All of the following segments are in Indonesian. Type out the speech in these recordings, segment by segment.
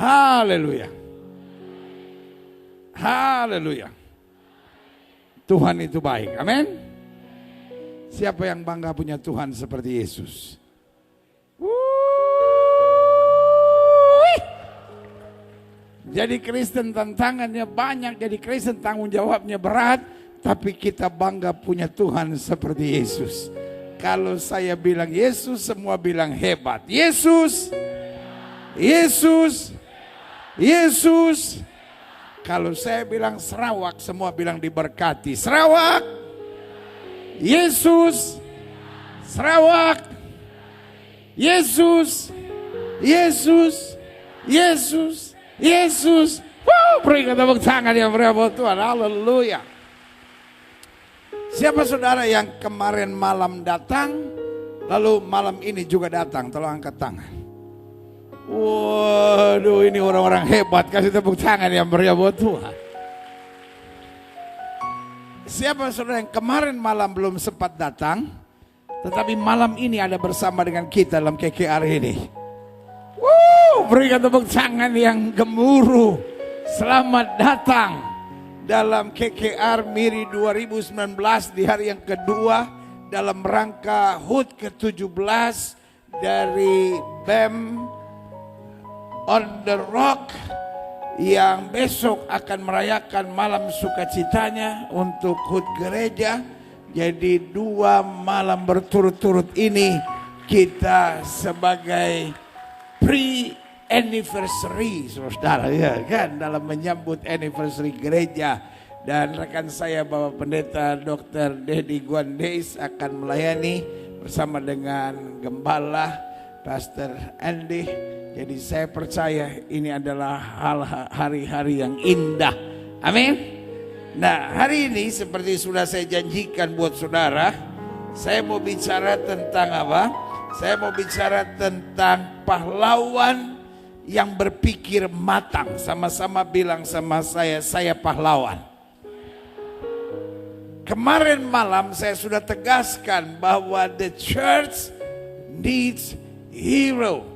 Haleluya. Haleluya. Tuhan itu baik. Amin. Siapa yang bangga punya Tuhan seperti Yesus? Jadi Kristen tantangannya banyak, jadi Kristen tanggung jawabnya berat, tapi kita bangga punya Tuhan seperti Yesus. Kalau saya bilang Yesus, semua bilang hebat. Yesus, Yesus, Yesus. Kalau saya bilang Sarawak, semua bilang diberkati. Sarawak, Yesus, Sarawak, Yesus, Yesus, Yesus, Yesus. Berikan tepuk tangan yang meriah buat Tuhan. Haleluya. Siapa saudara yang kemarin malam datang, lalu malam ini juga datang? Tolong angkat tangan. Waduh, ini orang-orang hebat. Kasih tepuk tangan yang meriah buat Tuhan. Siapa saudara yang kemarin malam belum sempat datang, tetapi malam ini ada bersama dengan kita dalam KKR ini? Berikan tepuk tangan yang gemuruh. Selamat datang dalam KKR Miri 2019 di hari yang kedua dalam rangka HUT ke-17 dari BEM On The Rock yang besok akan merayakan malam sukacitanya untuk HUT gereja. Jadi 2 malam berturut-turut ini kita sebagai pre-anniversary, saudara, ya kan, dalam menyambut anniversary gereja. Dan rekan saya Bapak Pendeta Dr. Dedi Guandeis akan melayani bersama dengan Gembala Pastor Andy. Jadi saya percaya ini adalah hari-hari yang indah. Amin. Nah, hari ini seperti sudah saya janjikan buat saudara, saya mau bicara tentang apa? Saya mau bicara tentang pahlawan yang berpikir matang. Sama-sama bilang sama saya pahlawan. Kemarin malam saya sudah tegaskan bahwa the church needs hero.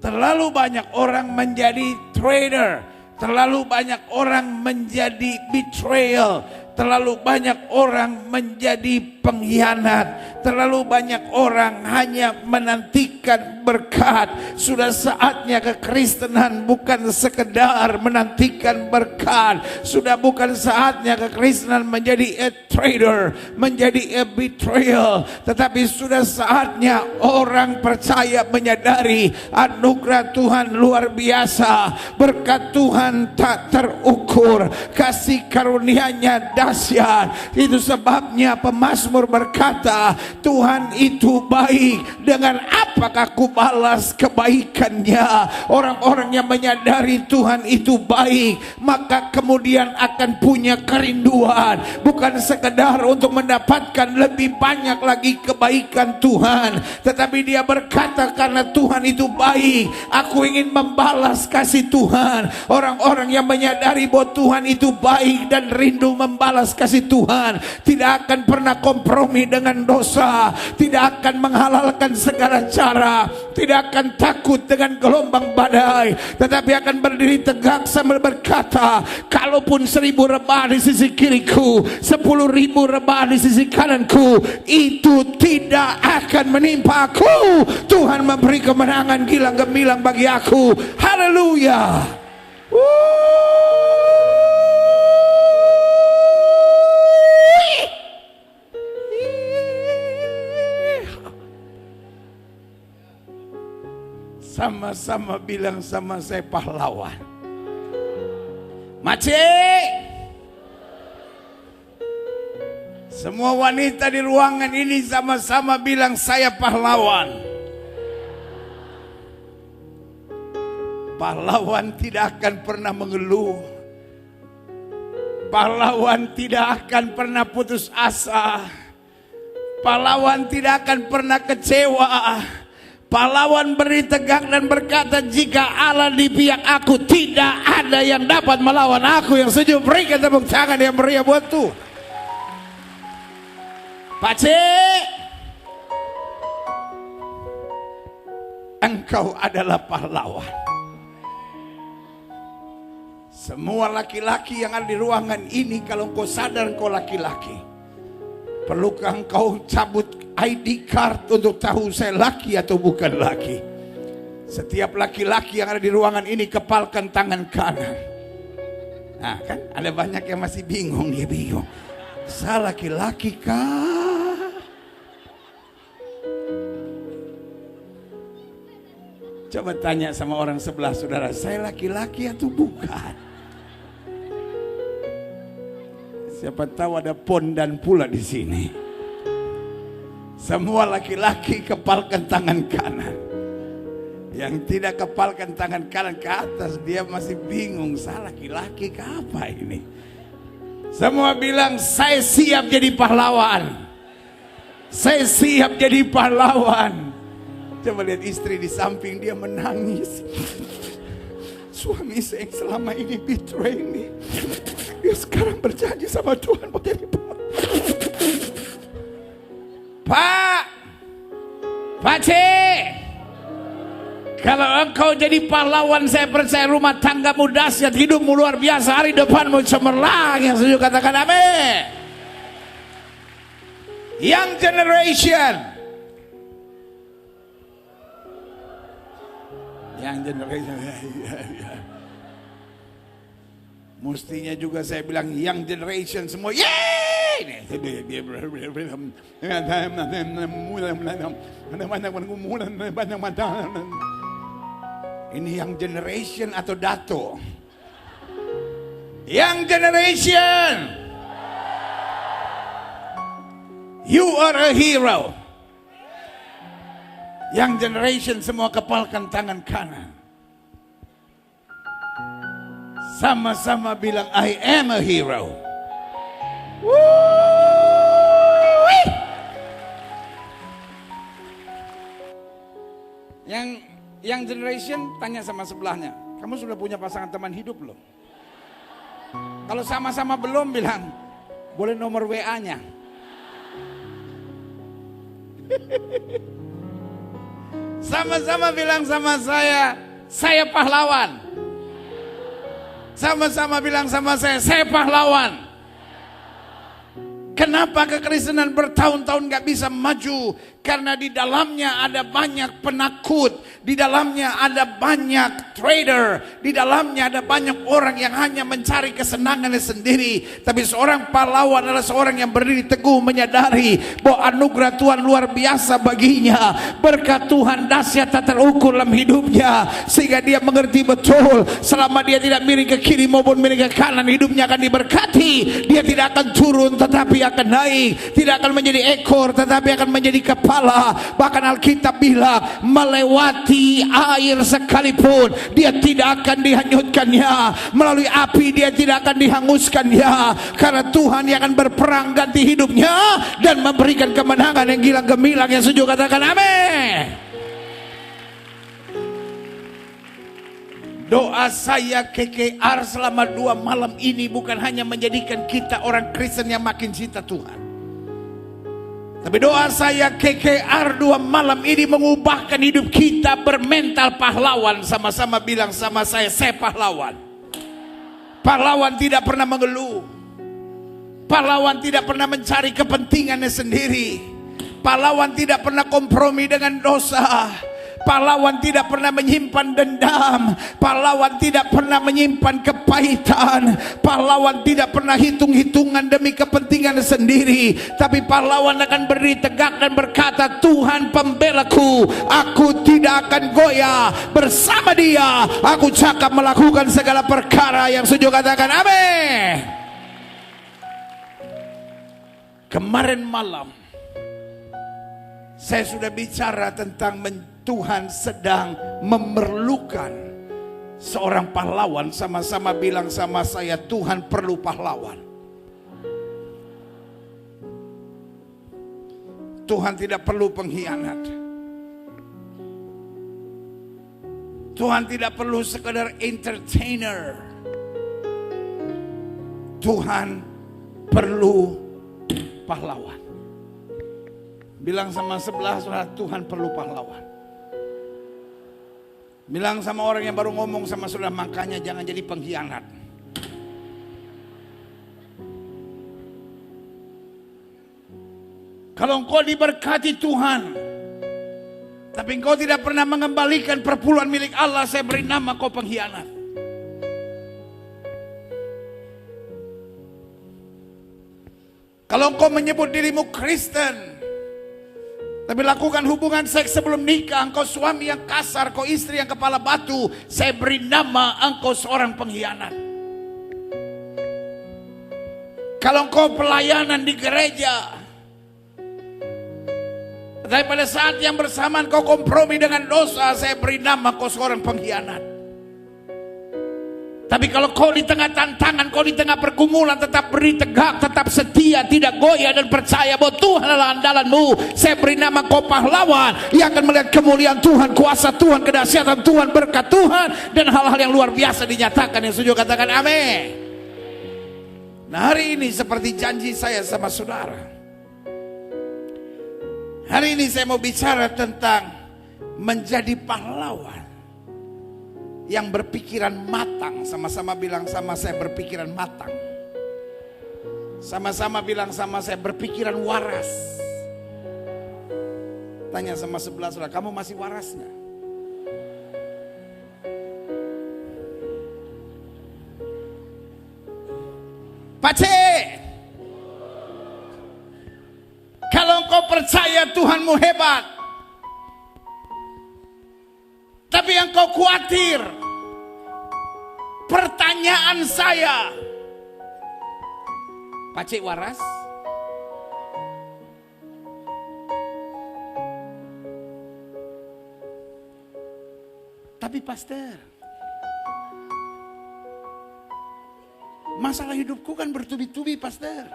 Terlalu banyak orang menjadi traitor. Terlalu banyak orang menjadi betrayal. Terlalu banyak orang menjadi pengkhianat. Terlalu banyak orang hanya menantikan berkat. Sudah saatnya kekristenan bukan sekedar menantikan berkat. Sudah bukan saatnya kekristenan menjadi a traitor, menjadi a betrayal. Tetapi sudah saatnya orang percaya menyadari anugerah Tuhan luar biasa. Berkat Tuhan tak terukur. Kasih karunia-Nya dahsyat. Itu sebabnya pemazmur berkata, Tuhan itu baik, dengan apakah ku balas kebaikannya. Orang-orang yang menyadari Tuhan itu baik, maka kemudian akan punya kerinduan, bukan sekedar untuk mendapatkan lebih banyak lagi kebaikan Tuhan, tetapi dia berkata, karena Tuhan itu baik, aku ingin membalas kasih Tuhan. Orang-orang yang menyadari bahwa Tuhan itu baik dan rindu membalas kasih Tuhan, tidak akan pernah kompromi dengan dosa, tidak akan menghalalkan segala cara, tidak akan takut dengan gelombang badai, tetapi akan berdiri tegak sambil berkata, kalaupun 1000 rebah di sisi kiriku, 10.000 rebah di sisi kananku, itu tidak akan menimpa aku. Tuhan memberi kemenangan gilang gemilang bagi aku. Haleluya. Sama-sama bilang sama saya pahlawan. Mace. Semua wanita di ruangan ini sama-sama bilang saya pahlawan. Pahlawan tidak akan pernah mengeluh. Pahlawan tidak akan pernah putus asa. Pahlawan tidak akan pernah kecewa. Pahlawan berdiri tegak dan berkata, jika Allah di pihak aku, tidak ada yang dapat melawan aku. Yang setuju berikan tepuk tangan yang meriah buat Tuhan. Pak C, engkau adalah pahlawan. Semua laki-laki yang ada di ruangan ini, kalau engkau sadar engkau laki-laki, perlukah engkau cabut ID card untuk tahu saya laki atau bukan laki? Setiap laki-laki yang ada di ruangan ini kepalkan tangan kanan. Nah kan ada banyak yang masih bingung, dia bingung. Saya laki-laki kah? Coba tanya sama orang sebelah saudara, saya laki-laki atau bukan? Siapa tahu ada pondan pula di sini. Semua laki-laki kepalkan tangan kanan. Yang tidak kepalkan tangan kanan ke atas, dia masih bingung, saya laki-laki ke apa ini? Semua bilang, saya siap jadi pahlawan. Saya siap jadi pahlawan. Coba lihat istri di samping, dia menangis. Suami saya yang selama ini betray me, dia sekarang berjanji sama Tuhan mau jadi Pak C, kalau engkau jadi pahlawan, saya percaya rumah tanggamu dahsyat, hidupmu luar biasa, hari depanmu cemerlang. Yang setuju katakan amin. Young generation, young generation. Mestinya juga saya bilang young generation semua, yeay! Ini young generation atau dato? Young generation, you are a hero. Young generation semua kepalkan tangan kanan. Sama-sama bilang, I am a hero. Woo! Yang generation tanya sama sebelahnya, kamu sudah punya pasangan teman hidup belum? Kalau sama-sama belum, bilang, boleh nomor WA-nya. Sama-sama bilang sama saya pahlawan. Sama-sama bilang sama saya pahlawan. Kenapa kekristenan bertahun-tahun gak bisa maju? Karena di dalamnya ada banyak penakut, di dalamnya ada banyak trader, di dalamnya ada banyak orang yang hanya mencari kesenangannya sendiri. Tapi seorang pahlawan adalah seorang yang berdiri teguh, menyadari bahwa anugerah Tuhan luar biasa baginya, berkat Tuhan dahsyat tak terukur dalam hidupnya, sehingga dia mengerti betul selama dia tidak miring ke kiri maupun miring ke kanan, hidupnya akan diberkati. Dia tidak akan turun tetapi akan naik, tidak akan menjadi ekor tetapi akan menjadi kepala. Bahkan Alkitab bilang, melewati air sekalipun dia tidak akan dihanyutkannya, melalui api dia tidak akan dihanguskannya, karena Tuhan yang akan berperang ganti hidupnya dan memberikan kemenangan yang gilang gemilang. Yang setuju katakan amin. Doa saya KKR selama 2 malam ini bukan hanya menjadikan kita orang Kristen yang makin cinta Tuhan, tapi doa saya KKR 2 malam ini mengubahkan hidup kita bermental pahlawan. Sama-sama bilang sama saya pahlawan. Pahlawan tidak pernah mengeluh. Pahlawan tidak pernah mencari kepentingannya sendiri. Pahlawan tidak pernah kompromi dengan dosa. Pahlawan tidak pernah menyimpan dendam. Pahlawan tidak pernah menyimpan kepahitan. Pahlawan tidak pernah hitung-hitungan demi kepentingan sendiri. Tapi pahlawan akan berdiri tegak dan berkata, Tuhan pembelaku, aku tidak akan goyah. Bersama dia aku cakap melakukan segala perkara. Yang setuju katakan amin. Kemarin malam saya sudah bicara tentang Tuhan sedang memerlukan seorang pahlawan. Sama-sama bilang sama saya, Tuhan perlu pahlawan. Tuhan tidak perlu pengkhianat. Tuhan tidak perlu sekedar entertainer. Tuhan perlu pahlawan. Bilang sama sebelah saudara, Tuhan perlu pahlawan. Bilang sama orang yang baru ngomong sama saudara, makanya jangan jadi pengkhianat. Kalau engkau diberkati Tuhan, tapi engkau tidak pernah mengembalikan perpuluhan milik Allah, saya beri nama kau pengkhianat. Kalau engkau menyebut dirimu Kristen, tapi lakukan hubungan seks sebelum nikah, engkau suami yang kasar, kau istri yang kepala batu, saya beri nama engkau seorang pengkhianat. Kalau engkau pelayanan di gereja, tapi pada saat yang bersamaan kau kompromi dengan dosa, saya beri nama kau seorang pengkhianat. Tapi kalau kau di tengah tantangan, kau di tengah pergumulan, tetap beri tegak, tetap setia, tidak goyah dan percaya bahwa Tuhan adalah andalanmu, saya beri nama kau pahlawan yang akan melihat kemuliaan Tuhan, kuasa Tuhan, kedahsyatan Tuhan, berkat Tuhan, dan hal-hal yang luar biasa dinyatakan. Yang setuju katakan amin. Nah, hari ini seperti janji saya sama saudara, hari ini saya mau bicara tentang menjadi pahlawan yang berpikiran matang. Sama-sama bilang sama saya, berpikiran matang. Sama-sama bilang sama saya, berpikiran waras. Tanya sama sebelah saudara, kamu masih waras gak? Pace, kalau engkau percaya Tuhanmu hebat, tapi engkau khawatir, pertanyaan saya, Pace waras? Tapi pastor, masalah hidupku kan bertubi-tubi pastor.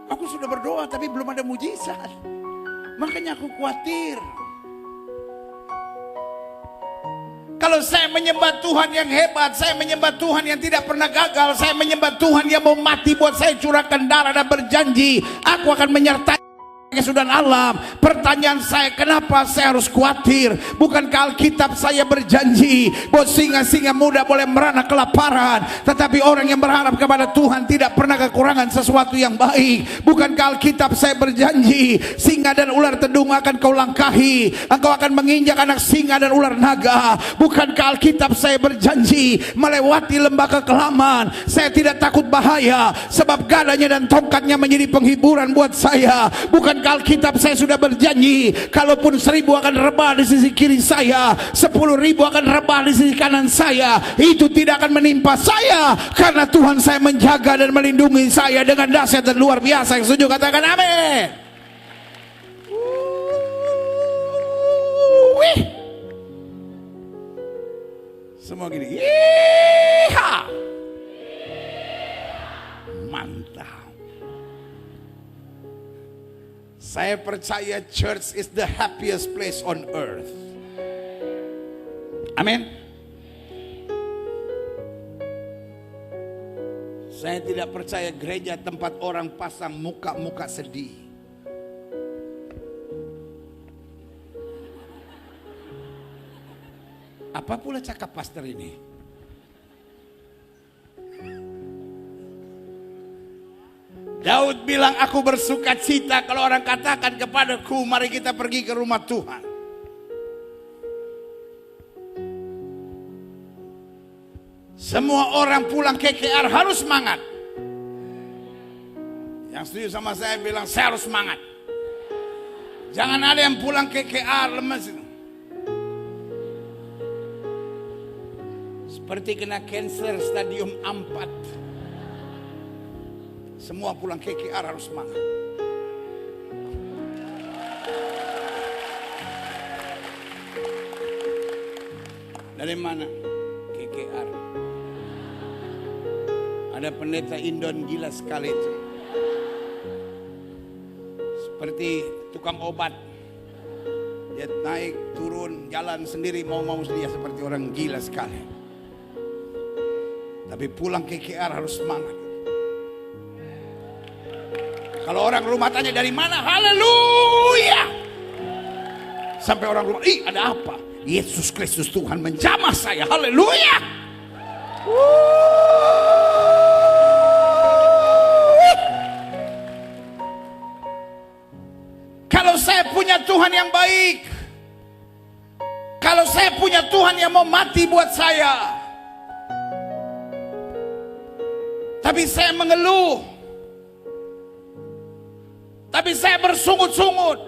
Aku sudah berdoa tapi belum ada mujizat. Makanya aku khawatir. Kalau saya menyembah Tuhan yang hebat, saya menyembah Tuhan yang tidak pernah gagal, saya menyembah Tuhan yang mau mati buat saya curahkan darah dan berjanji, aku akan menyertai kesudahan alam. Pertanyaan saya, kenapa saya harus khawatir? Bukankah Alkitab saya berjanji bahwa singa-singa muda boleh merana kelaparan, tetapi orang yang berharap kepada Tuhan tidak pernah kekurangan sesuatu yang baik? Bukankah Alkitab saya berjanji singa dan ular tedung akan kau langkahi, engkau akan menginjak anak singa dan ular naga? Bukankah Alkitab saya berjanji melewati lembah kekelaman saya tidak takut bahaya, sebab gadanya dan tongkatnya menjadi penghiburan buat saya? Bukankah Alkitab saya sudah berjanji, kalaupun 1000 akan rebah di sisi kiri saya, 10.000 akan rebah di sisi kanan saya, itu tidak akan menimpa saya, karena Tuhan saya menjaga dan melindungi saya dengan dahsyat dan luar biasa. Yang setuju katakan amin. Semua gini, yeeha, mantap. Saya percaya church is the happiest place on earth. Amin. Saya tidak percaya gereja tempat orang pasang muka-muka sedih. Apa pula cakap pastor ini? Daud bilang, aku bersuka cita kalau orang katakan kepadaku, mari kita pergi ke rumah Tuhan. Semua orang pulang KKR harus semangat. Yang setuju sama saya bilang, saya harus semangat. Jangan ada yang pulang KKR lemes. Seperti kena cancer stadium 4. Semua pulang KKR harus semangat. Dari mana? KKR. Ada pendeta Indon gila sekali itu. Seperti tukang obat. Dia naik, turun, jalan sendiri, mau-mau dia seperti orang gila sekali. Tapi pulang KKR harus semangat. Kalau orang rumah tanya dari mana, haleluya. Sampai orang rumah, ih ada apa? Yesus Kristus Tuhan menjamah saya, haleluya. saya punya Tuhan yang baik, kalau saya punya Tuhan yang mau mati buat saya, tapi saya mengeluh, tapi saya bersungut-sungut,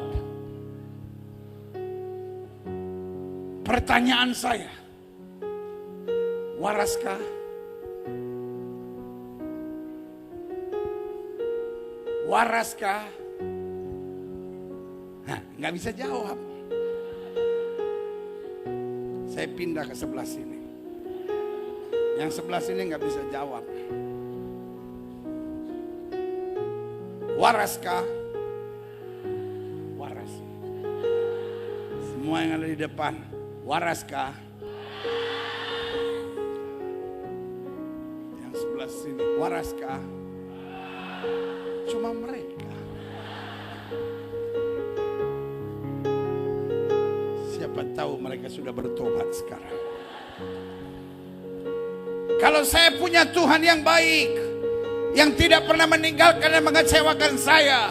pertanyaan saya, waraskah? Waraskah? Nah, nggak bisa jawab. Saya pindah ke sebelah sini. Yang sebelah sini nggak bisa jawab. Waraskah? Waras. Semua yang ada di depan, waraskah? Yang sebelah sini, waraskah? Cuma mereka. Siapa tahu mereka sudah bertobat sekarang. Kalau saya punya Tuhan yang baik, yang tidak pernah meninggalkan dan mengecewakan saya,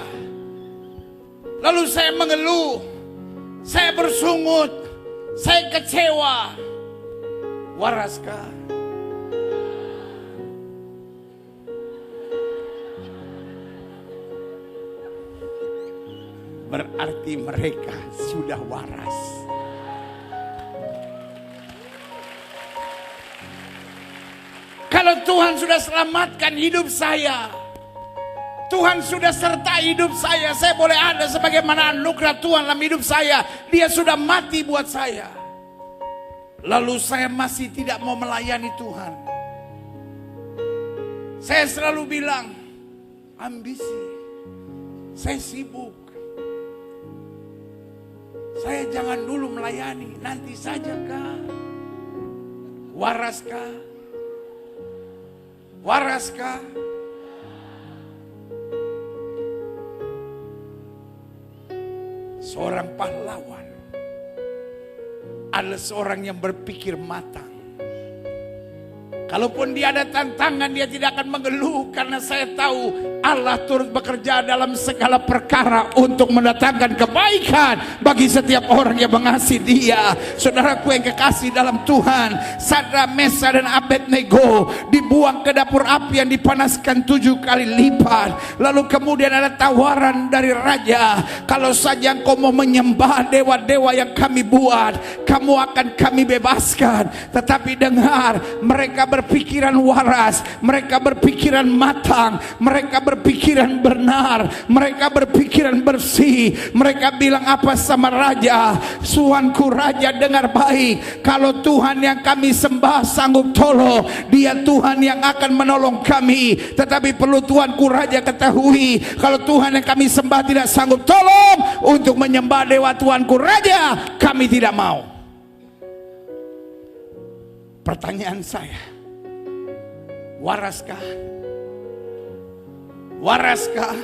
lalu saya mengeluh, saya bersungut, saya kecewa, waraskah? Berarti mereka sudah waras. Kalau Tuhan sudah selamatkan hidup saya, Tuhan sudah sertai hidup saya boleh ada sebagaimana anugerah Tuhan dalam hidup saya. Dia sudah mati buat saya. Lalu saya masih tidak mau melayani Tuhan. Saya selalu bilang, ambisi, saya sibuk, saya jangan dulu melayani, nanti saja kah? Waraskah? Waraskah? Seorang pahlawan adalah seorang yang berpikir matang. Kalaupun dia ada tantangan, dia tidak akan mengeluh, karena saya tahu Allah turut bekerja dalam segala perkara untuk mendatangkan kebaikan bagi setiap orang yang mengasihi Dia. Saudaraku yang kekasih dalam Tuhan, Sadrak, Mesak dan Abednego dibuang ke dapur api yang dipanaskan 7 kali lipat. Lalu kemudian ada tawaran dari raja, kalau saja engkau mau menyembah dewa-dewa yang kami buat, kamu akan kami bebaskan. Tetapi dengar, mereka berpikiran waras, mereka berpikiran matang, mereka berpikiran benar, mereka berpikiran bersih. Mereka bilang apa sama raja? Tuanku raja, dengar baik, kalau Tuhan yang kami sembah sanggup tolong, Dia Tuhan yang akan menolong kami. Tetapi perlu Tuanku raja ketahui, kalau Tuhan yang kami sembah tidak sanggup tolong untuk menyembah dewa Tuanku raja, kami tidak mau. Pertanyaan saya, waraskah? Waraskah?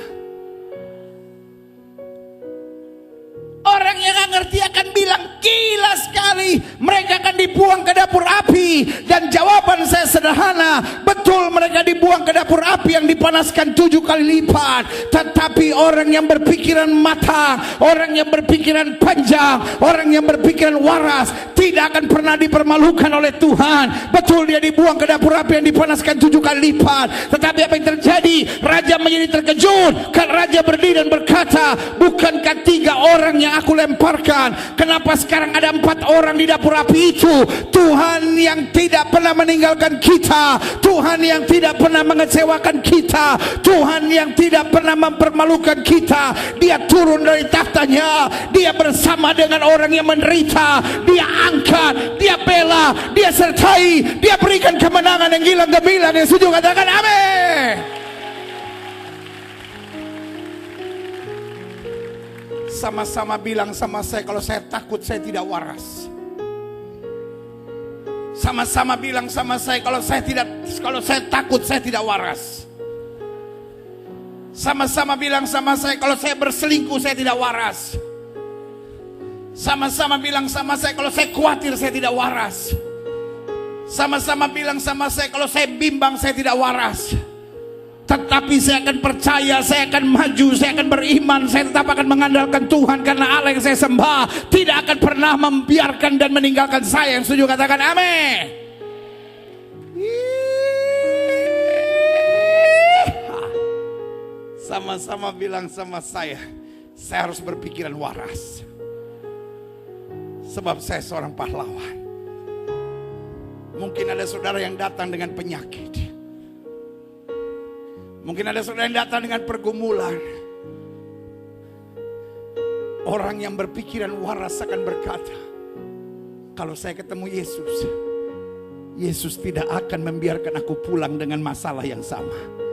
Orang yang gak ngerti akan bilang, gila sekali, mereka akan dibuang ke dapur api. Dan jawaban saya sederhana, betul mereka dibuang ke dapur api yang dipanaskan 7 kali lipat. Tetapi orang yang berpikiran matang, orang yang berpikiran panjang, orang yang berpikiran waras, tidak akan pernah dipermalukan oleh Tuhan. Betul dia dibuang ke dapur api yang dipanaskan 7 kali lipat. Tetapi apa yang terjadi? Raja menjadi terkejut. Kan raja berdiri dan berkata, bukankah 3 orang yang aku lemparkan, kenapa sekarang ada 4 orang di dapur api itu? Tuhan yang tidak pernah meninggalkan kita, Tuhan yang tidak pernah mengecewakan kita, Tuhan yang tidak pernah mempermalukan kita. Dia turun dari tahtanya, Dia bersama dengan orang yang menderita, Dia angkat, Dia bela, Dia sertai, Dia berikan kemenangan yang gilang gemilang. Yang setuju katakan amin. Sama-sama bilang sama saya, kalau saya takut saya tidak waras. Sama-sama bilang sama saya, kalau saya takut saya tidak waras. Sama-sama bilang sama saya, kalau saya berselingkuh saya tidak waras. Sama-sama bilang sama saya, kalau saya khawatir saya tidak waras. Sama-sama bilang sama saya, kalau saya bimbang saya tidak waras. Tetapi saya akan percaya, saya akan maju, saya akan beriman, saya tetap akan mengandalkan Tuhan. Karena Allah yang saya sembah tidak akan pernah membiarkan dan meninggalkan saya. Yang setuju katakan amin. Sama-sama bilang sama saya harus berpikiran waras. Sebab saya seorang pahlawan. Mungkin ada saudara yang datang dengan penyakit. Mungkin ada saudara yang datang dengan pergumulan. Orang yang berpikiran waras akan berkata, kalau saya ketemu Yesus, Yesus tidak akan membiarkan aku pulang dengan masalah yang sama.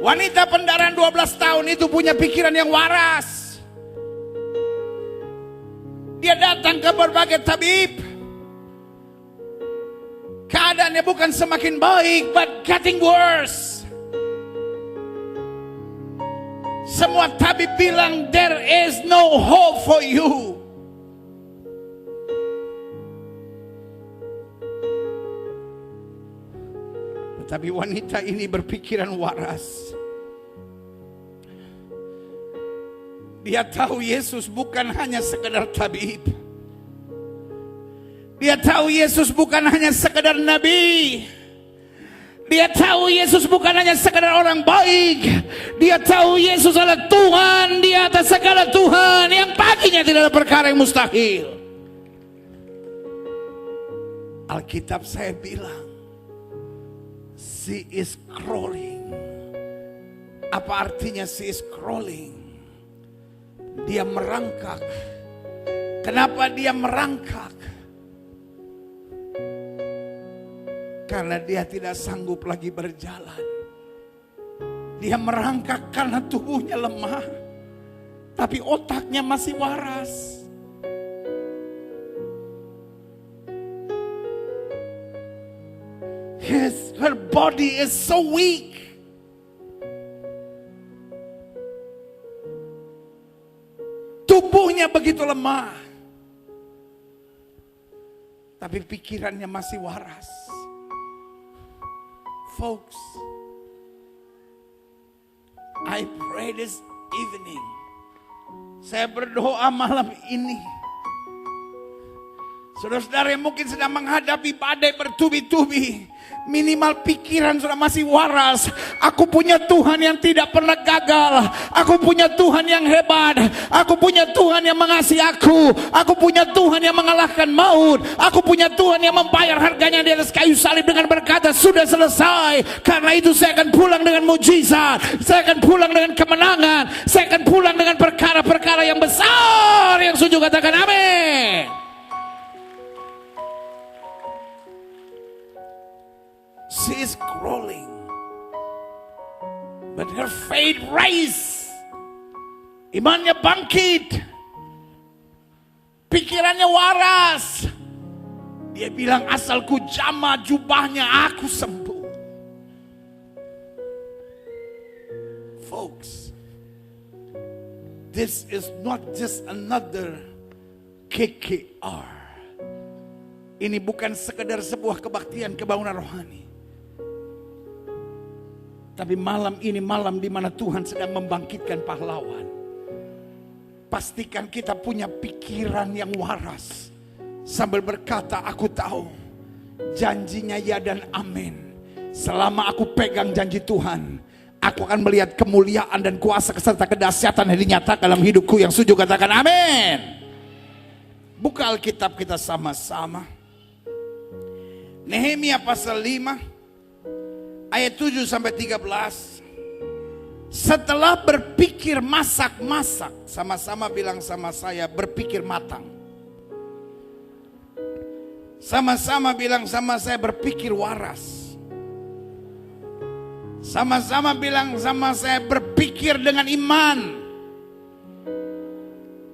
Wanita pendarahan 12 tahun itu punya pikiran yang waras. Dia datang ke berbagai tabib. Keadaannya bukan semakin baik, but getting worse. Semua tabib bilang, there is no hope for you. Tetapi wanita ini berpikiran waras. Dia tahu Yesus bukan hanya sekedar tabib. Dia tahu Yesus bukan hanya sekedar nabi. Dia tahu Yesus bukan hanya sekedar orang baik. Dia tahu Yesus adalah Tuhan di atas segala Tuhan, yang baginya tidak ada perkara yang mustahil. Alkitab saya bilang, she is crawling. Apa artinya she is crawling? Dia merangkak. Kenapa dia merangkak? Karena dia tidak sanggup lagi berjalan. Dia merangkak karena tubuhnya lemah, tapi otaknya masih waras. Her body is so weak. Tubuhnya begitu lemah, tapi pikirannya masih waras. Folks, I pray this evening. Saya berdoa malam ini. Saudara-saudara yang mungkin sedang menghadapi badai bertubi-tubi, minimal pikiran sudah masih waras. Aku punya Tuhan yang tidak pernah gagal. Aku punya Tuhan yang hebat. Aku punya Tuhan yang mengasihi aku. Aku punya Tuhan yang mengalahkan maut. Aku punya Tuhan yang membayar harganya di atas kayu salib dengan berkata, sudah selesai. Karena itu saya akan pulang dengan mujizat. Saya akan pulang dengan kemenangan. Saya akan pulang dengan perkara-perkara yang besar. Yang setuju katakan amin. She is crawling, but her faith rise. Imannya bangkit, pikirannya waras. Dia bilang, asalku jamah jubahnya aku sembuh. Folks, this is not just another KKR. Ini bukan sekedar sebuah kebaktian kebangunan rohani. Tapi malam ini malam di mana Tuhan sedang membangkitkan pahlawan. Pastikan kita punya pikiran yang waras. Sambil berkata, aku tahu janjinya ya dan amin. Selama aku pegang janji Tuhan, aku akan melihat kemuliaan dan kuasa serta kedahsyatan yang dinyatakan dalam hidupku. Yang setuju katakan amin. Buka Alkitab kita sama-sama. Nehemia pasal 5. Ayat 7 sampai 13. Setelah berpikir masak-masak, sama-sama bilang sama saya, berpikir matang. Sama-sama bilang sama saya, berpikir waras. Sama-sama bilang sama saya, berpikir dengan iman.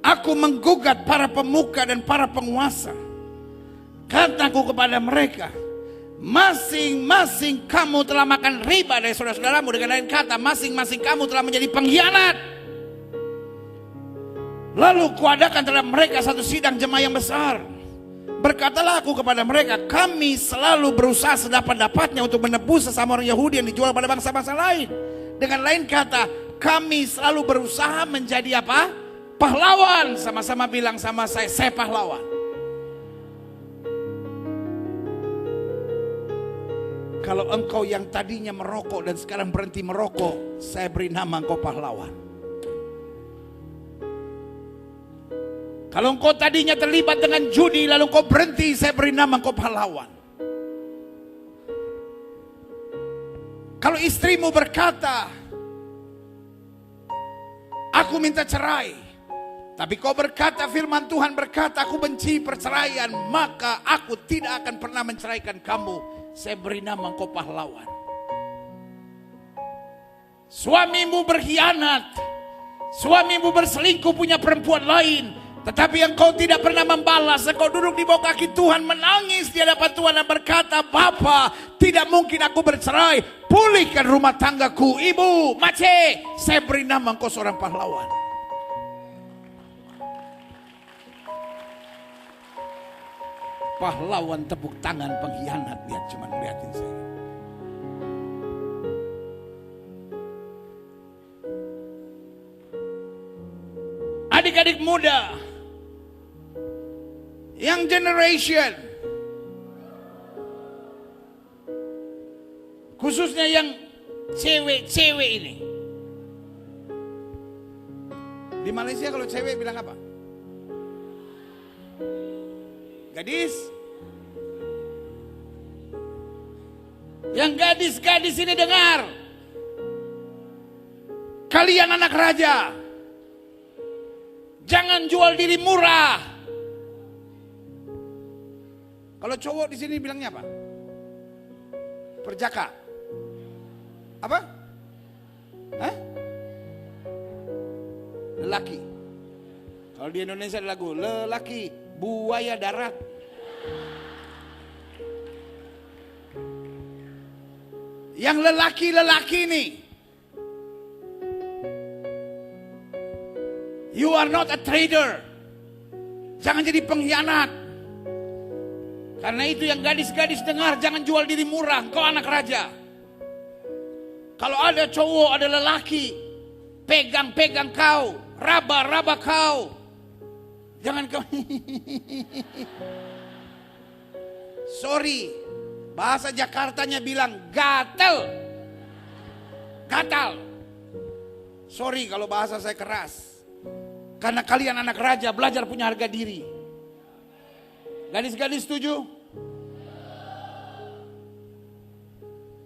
Aku menggugat para pemuka dan para penguasa. Kataku kepada mereka, masing-masing kamu telah makan riba dari saudara-saudaramu. Dengan lain kata, masing-masing kamu telah menjadi pengkhianat. Lalu kuadakan terhadap mereka satu sidang jemaah yang besar. Berkatalah aku kepada mereka, kami selalu berusaha sedapat-dapatnya untuk menebus sesama orang Yahudi yang dijual pada bangsa-bangsa lain. Dengan lain kata, kami selalu berusaha menjadi apa? Pahlawan. Sama-sama bilang sama saya pahlawan. Kalau engkau yang tadinya merokok dan sekarang berhenti merokok, saya beri nama engkau pahlawan. Kalau engkau tadinya terlibat dengan judi lalu engkau berhenti, saya beri nama engkau pahlawan. Kalau istrimu berkata, aku minta cerai, tapi kau berkata, firman Tuhan berkata, aku benci perceraian, maka aku tidak akan pernah menceraikan kamu, saya beri nama engkau pahlawan. Suamimu berkhianat, suamimu berselingkuh punya perempuan lain, tetapi engkau tidak pernah membalas. Engkau duduk di bawah kaki Tuhan, menangis di hadapan Tuhan dan berkata, Bapa, tidak mungkin aku bercerai, pulihkan rumah tanggaku. Ibu, Mace, saya beri nama engkau seorang pahlawan. Pahlawan tepuk tangan pengkhianat, lihat, cuma ngeliatin saya. Adik-adik muda, young generation, khususnya yang cewek-cewek ini. Di Malaysia kalau cewek bilang apa? Gadis. Yang gadis-gadis ini dengar. Kalian anak raja, jangan jual diri murah. Kalau cowok di sini bilangnya apa? Perjaka. Apa? Hah? Lelaki. Kalau di Indonesia ada lagu, lelaki buaya darat. Yang lelaki-lelaki nih, you are not a trader. Jangan jadi pengkhianat. Karena itu yang gadis-gadis dengar, jangan jual diri murah. Kau anak raja. Kalau ada cowok, ada lelaki, pegang-pegang kau, raba-raba kau, jangan kau. Sorry, bahasa Jakartanya bilang gatel. Gatal. Sorry kalau bahasa saya keras. Karena kalian anak raja, belajar punya harga diri. Gadis-gadis setuju?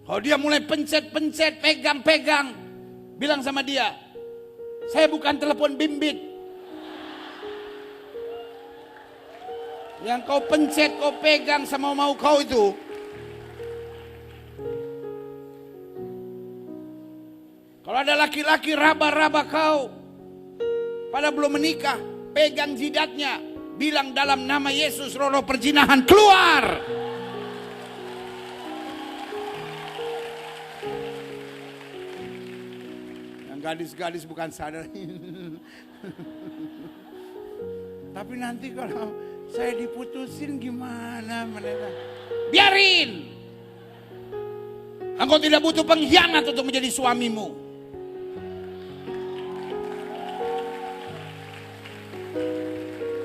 Kalau dia mulai pencet-pencet, pegang-pegang, bilang sama dia, saya bukan telepon bimbit. Yang kau pencet, kau pegang sama mau kau itu. Kalau ada laki-laki raba-raba kau, pada belum menikah, pegang jidatnya, bilang dalam nama Yesus, roh-roh perzinahan keluar. Yang gadis-gadis bukan sadar. Tapi nanti kalau saya diputusin gimana mereka? Biarin. Engkau tidak butuh pengkhianat untuk menjadi suamimu.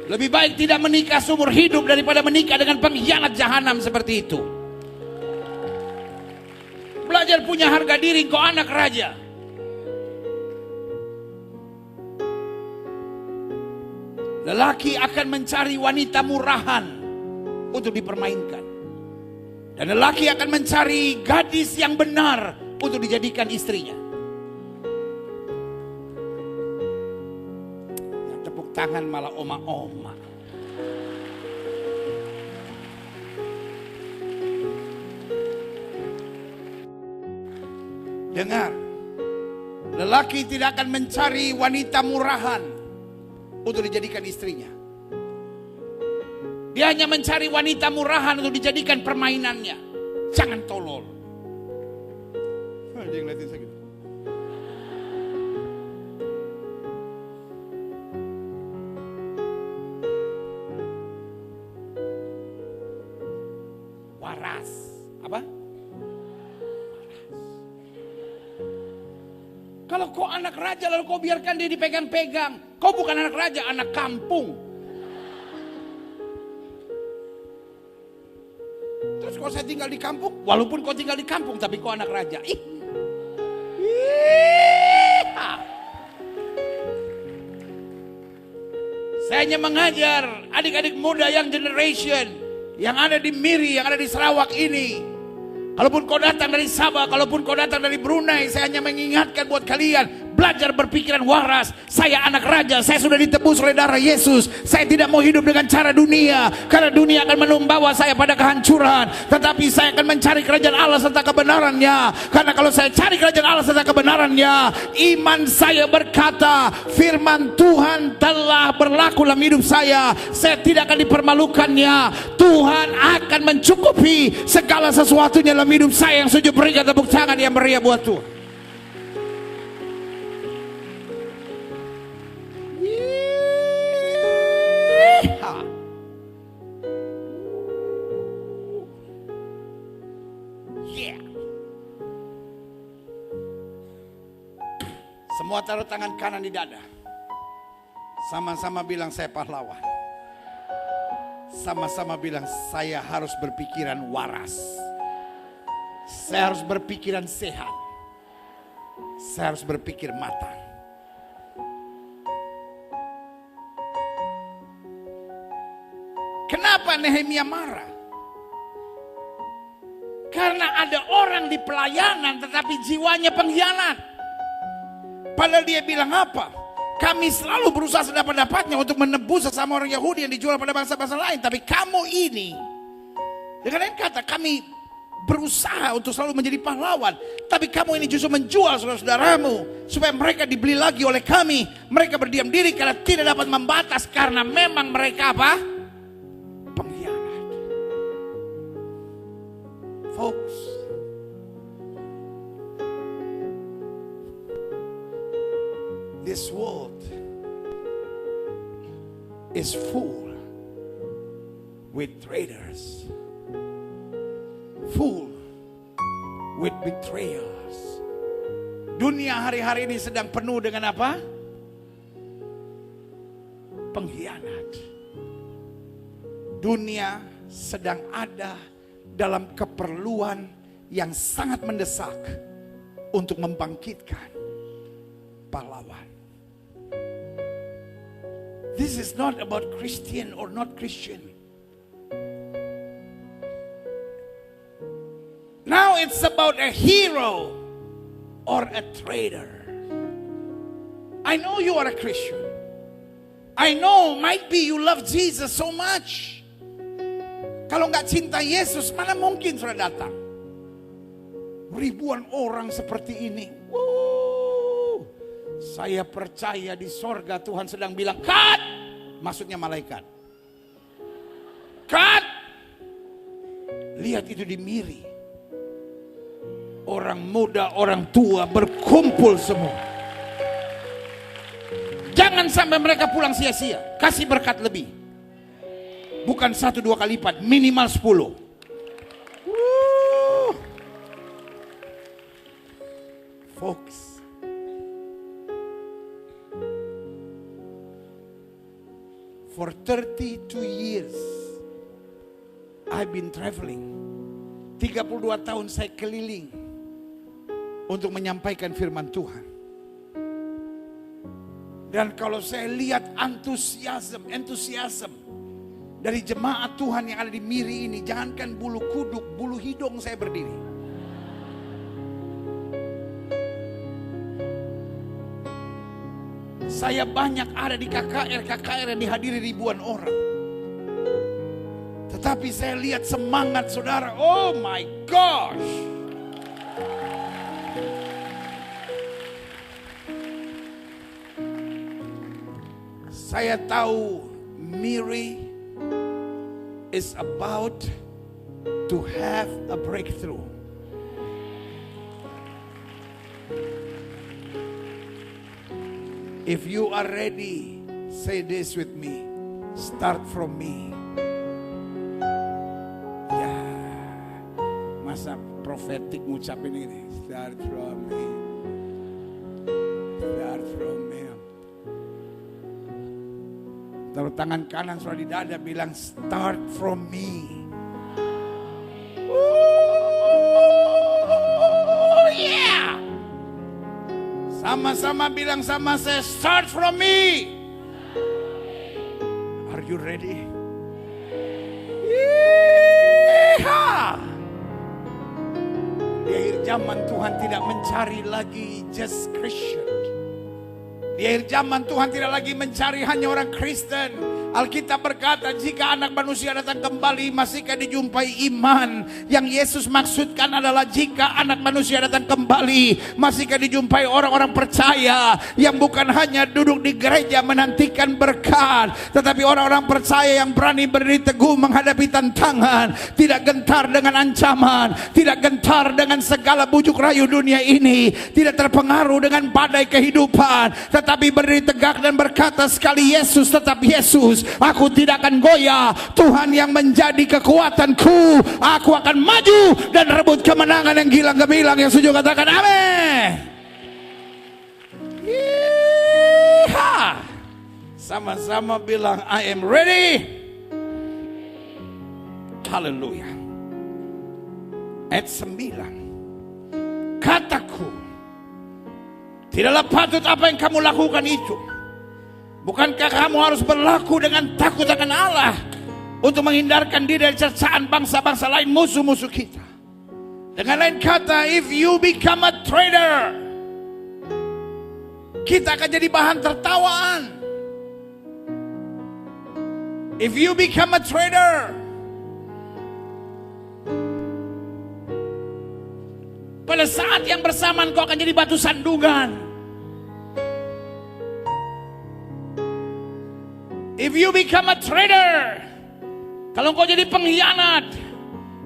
Lebih baik tidak menikah seumur hidup daripada menikah dengan pengkhianat jahanam seperti itu. Belajar punya harga diri, kau anak raja. Lelaki akan mencari wanita murahan untuk dipermainkan. Dan lelaki akan mencari gadis yang benar untuk dijadikan istrinya. Yang tepuk tangan malah oma-oma. Dengar, lelaki tidak akan mencari wanita murahan untuk dijadikan istrinya. Dia hanya mencari wanita murahan untuk dijadikan permainannya. Jangan tolol. Dia ngeliatin saya gitu. Apa? Kalau kau anak raja lalu kau biarkan dia dipegang-pegang. Kau bukan anak raja, anak kampung. Terus kalau saya tinggal di kampung, walaupun kau tinggal di kampung, tapi kau anak raja. Saya hanya mengajar adik-adik muda yang generation, yang ada di Miri, yang ada di Sarawak ini. Kalaupun kau datang dari Sabah, kalaupun kau datang dari Brunei, saya hanya mengingatkan buat kalian, belajar berpikiran waras. Saya anak raja, saya sudah ditebus oleh darah Yesus. Saya tidak mau hidup dengan cara dunia, karena dunia akan membawa saya pada kehancuran. Tetapi saya akan mencari kerajaan Allah serta kebenarannya. Karena kalau saya cari kerajaan Allah serta kebenarannya, iman saya berkata, firman Tuhan telah berlaku dalam hidup saya. Saya tidak akan dipermalukannya. Tuhan akan mencukupi segala sesuatunya dalam hidup saya. Yang setuju berikan tepuk tangan yang meriah buat Tuhan. Semua taruh tangan kanan di dada. Sama-sama bilang saya pahlawan. Sama-sama bilang saya harus berpikiran waras. Saya harus berpikiran sehat. Saya harus berpikir matang. Kenapa Nehemia marah? Karena ada orang di pelayanan tetapi jiwanya pengkhianat. Padahal dia bilang apa? Kami selalu berusaha sedapat-dapatnya untuk menebus sesama orang Yahudi yang dijual pada bangsa-bangsa lain. Tapi kamu ini, dengan lain kata, kami berusaha untuk selalu menjadi pahlawan. Tapi kamu ini justru menjual saudara-saudaramu supaya mereka dibeli lagi oleh kami. Mereka berdiam diri karena tidak dapat membatas. Karena memang mereka apa? Pengkhianat. Folks, this world is full with traitors, full with betrayals. Dunia hari-hari ini sedang penuh dengan apa? Pengkhianat. Dunia sedang ada dalam keperluan yang sangat mendesak untuk membangkitkan pahlawan. This is not about Christian or not Christian. Now it's about a hero or a traitor. I know you are a Christian. I know might be you love Jesus so much. Kalau nggak cinta Yesus, mana mungkin sudah datang. Ribuan orang seperti ini. Saya percaya di sorga Tuhan sedang bilang, cut! Maksudnya malaikat. Cut! Lihat itu di Miri. Orang muda, orang tua berkumpul semua. Jangan sampai mereka pulang sia-sia. Kasih berkat lebih. Bukan 1-2 kali lipat, minimal 10. Folks, for 32 years I've been traveling. 32 tahun saya keliling untuk menyampaikan firman Tuhan. Dan kalau saya lihat antusiasme dari jemaat Tuhan yang ada di Miri ini, jangankan bulu kuduk, bulu hidung saya berdiri. Saya banyak ada di KKR yang dihadiri ribuan orang. Tetapi saya lihat semangat saudara, oh my gosh. Saya tahu Miri is about to have a breakthrough. If you are ready, say this with me. Start from me. Yeah. masa profetik ngucapin ini. Start from me. Start from me. Taruh tangan kanan suara di dada, bilang start from me. Oh yeah. Sama-sama bilang sama saya, start from me. Are you ready? Yeehaw. Di akhir zaman Tuhan tidak mencari lagi just Christian. Di akhir zaman Tuhan tidak lagi mencari hanya orang Kristen. Alkitab berkata, jika anak manusia datang kembali, masihkah dijumpai iman? Yang Yesus maksudkan adalah jika anak manusia datang kembali, masihkah dijumpai orang-orang percaya yang bukan hanya duduk di gereja menantikan berkat, tetapi orang-orang percaya yang berani berdiri teguh menghadapi tantangan, tidak gentar dengan ancaman, tidak gentar dengan segala bujuk rayu dunia ini, tidak terpengaruh dengan badai kehidupan, tetapi berdiri tegak dan berkata, sekali Yesus tetap Yesus. Aku tidak akan goyah. Tuhan yang menjadi kekuatanku. Aku akan maju dan rebut kemenangan yang gilang gemilang. Yang setuju katakan amin. Yeehaw. Sama-sama bilang I am ready. Haleluya. Ayat 9. Kataku, tidaklah patut apa yang kamu lakukan itu. Bukankah kamu harus berlaku dengan takut akan Allah untuk menghindarkan diri dari cercaan bangsa-bangsa lain, musuh-musuh kita. Dengan lain kata, if you become a traitor, kita akan jadi bahan tertawaan. If you become a traitor, pada saat yang bersamaan kau akan jadi batu sandungan. If you become a traitor, kalau kau jadi pengkhianat,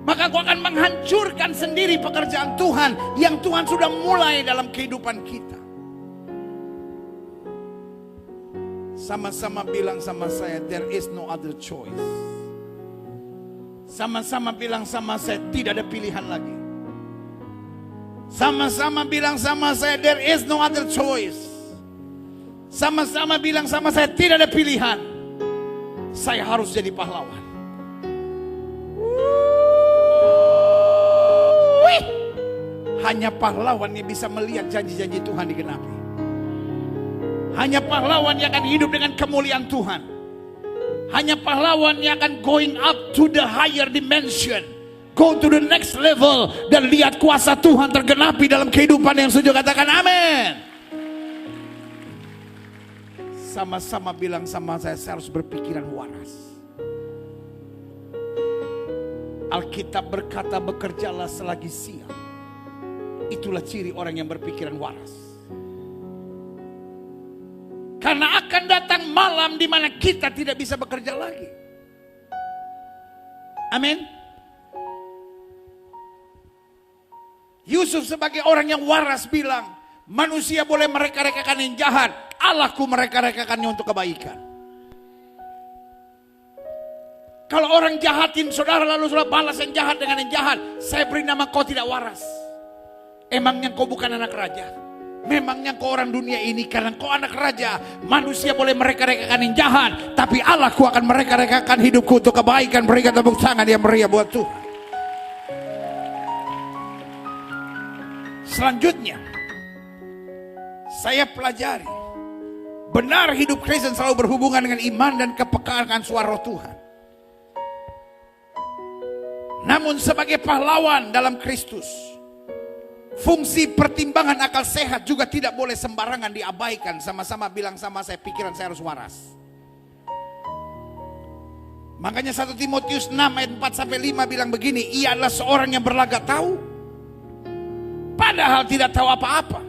maka kau akan menghancurkan sendiri pekerjaan Tuhan yang Tuhan sudah mulai dalam kehidupan kita. Sama-sama bilang sama saya, there is no other choice. Sama-sama bilang sama saya, tidak ada pilihan lagi. Sama-sama bilang sama saya, there is no other choice. Sama-sama bilang sama saya, tidak ada pilihan. Saya harus jadi pahlawan. Hanya pahlawan yang bisa melihat janji-janji Tuhan digenapi. Hanya pahlawan yang akan hidup dengan kemuliaan Tuhan. Hanya pahlawan yang akan going up to the higher dimension, go to the next level, dan lihat kuasa Tuhan tergenapi dalam kehidupan. Yang setuju katakan amin. Sama-sama bilang sama saya harus berpikiran waras. Alkitab berkata, bekerjalah selagi siang. Itulah ciri orang yang berpikiran waras. Karena akan datang malam di mana kita tidak bisa bekerja lagi. Amin. Yusuf sebagai orang yang waras bilang, manusia boleh mereka-rekakan yang jahat, Allahku mereka-rekakannya untuk kebaikan. Kalau orang jahatin saudara lalu saudara balas yang jahat dengan yang jahat, saya beri nama kau tidak waras. Emangnya kau bukan anak raja? Memangnya kau orang dunia ini? Karena kau anak raja, manusia boleh mereka-rekakan yang jahat, tapi Allahku akan mereka-rekakan hidupku untuk kebaikan. Berikan tepuk tangan yang meriah buat Tuhan. Selanjutnya, saya pelajari, benar hidup Kristen selalu berhubungan dengan iman dan kepekaan suara Roh Tuhan. Namun sebagai pahlawan dalam Kristus, fungsi pertimbangan akal sehat juga tidak boleh sembarangan diabaikan. Sama-sama bilang sama saya, pikiran saya harus waras. Makanya 1 Timotius 6 ayat 4-5 bilang begini, ia adalah seorang yang berlagak tahu, padahal tidak tahu apa-apa.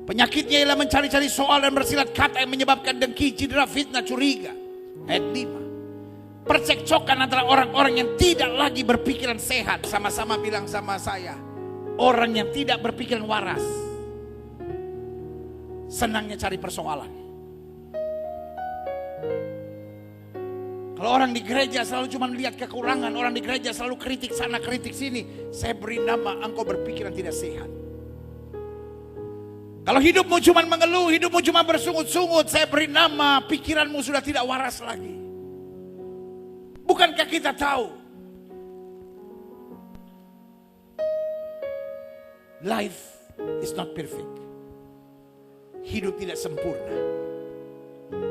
Penyakitnya ialah mencari-cari soal dan bersilat kata yang menyebabkan dengki, cedera, fitnah, curiga. Ayat 5. Percekcokan antara orang-orang yang tidak lagi berpikiran sehat. Sama-sama bilang sama saya, orang yang tidak berpikiran waras senangnya cari persoalan. Kalau orang di gereja selalu cuma lihat kekurangan, orang di gereja selalu kritik sana kritik sini, saya beri nama engkau berpikiran tidak sehat. Kalau hidupmu cuma mengeluh, hidupmu cuma bersungut-sungut, saya beri nama pikiranmu sudah tidak waras lagi. Bukankah kita tahu life is not perfect. Hidup tidak sempurna.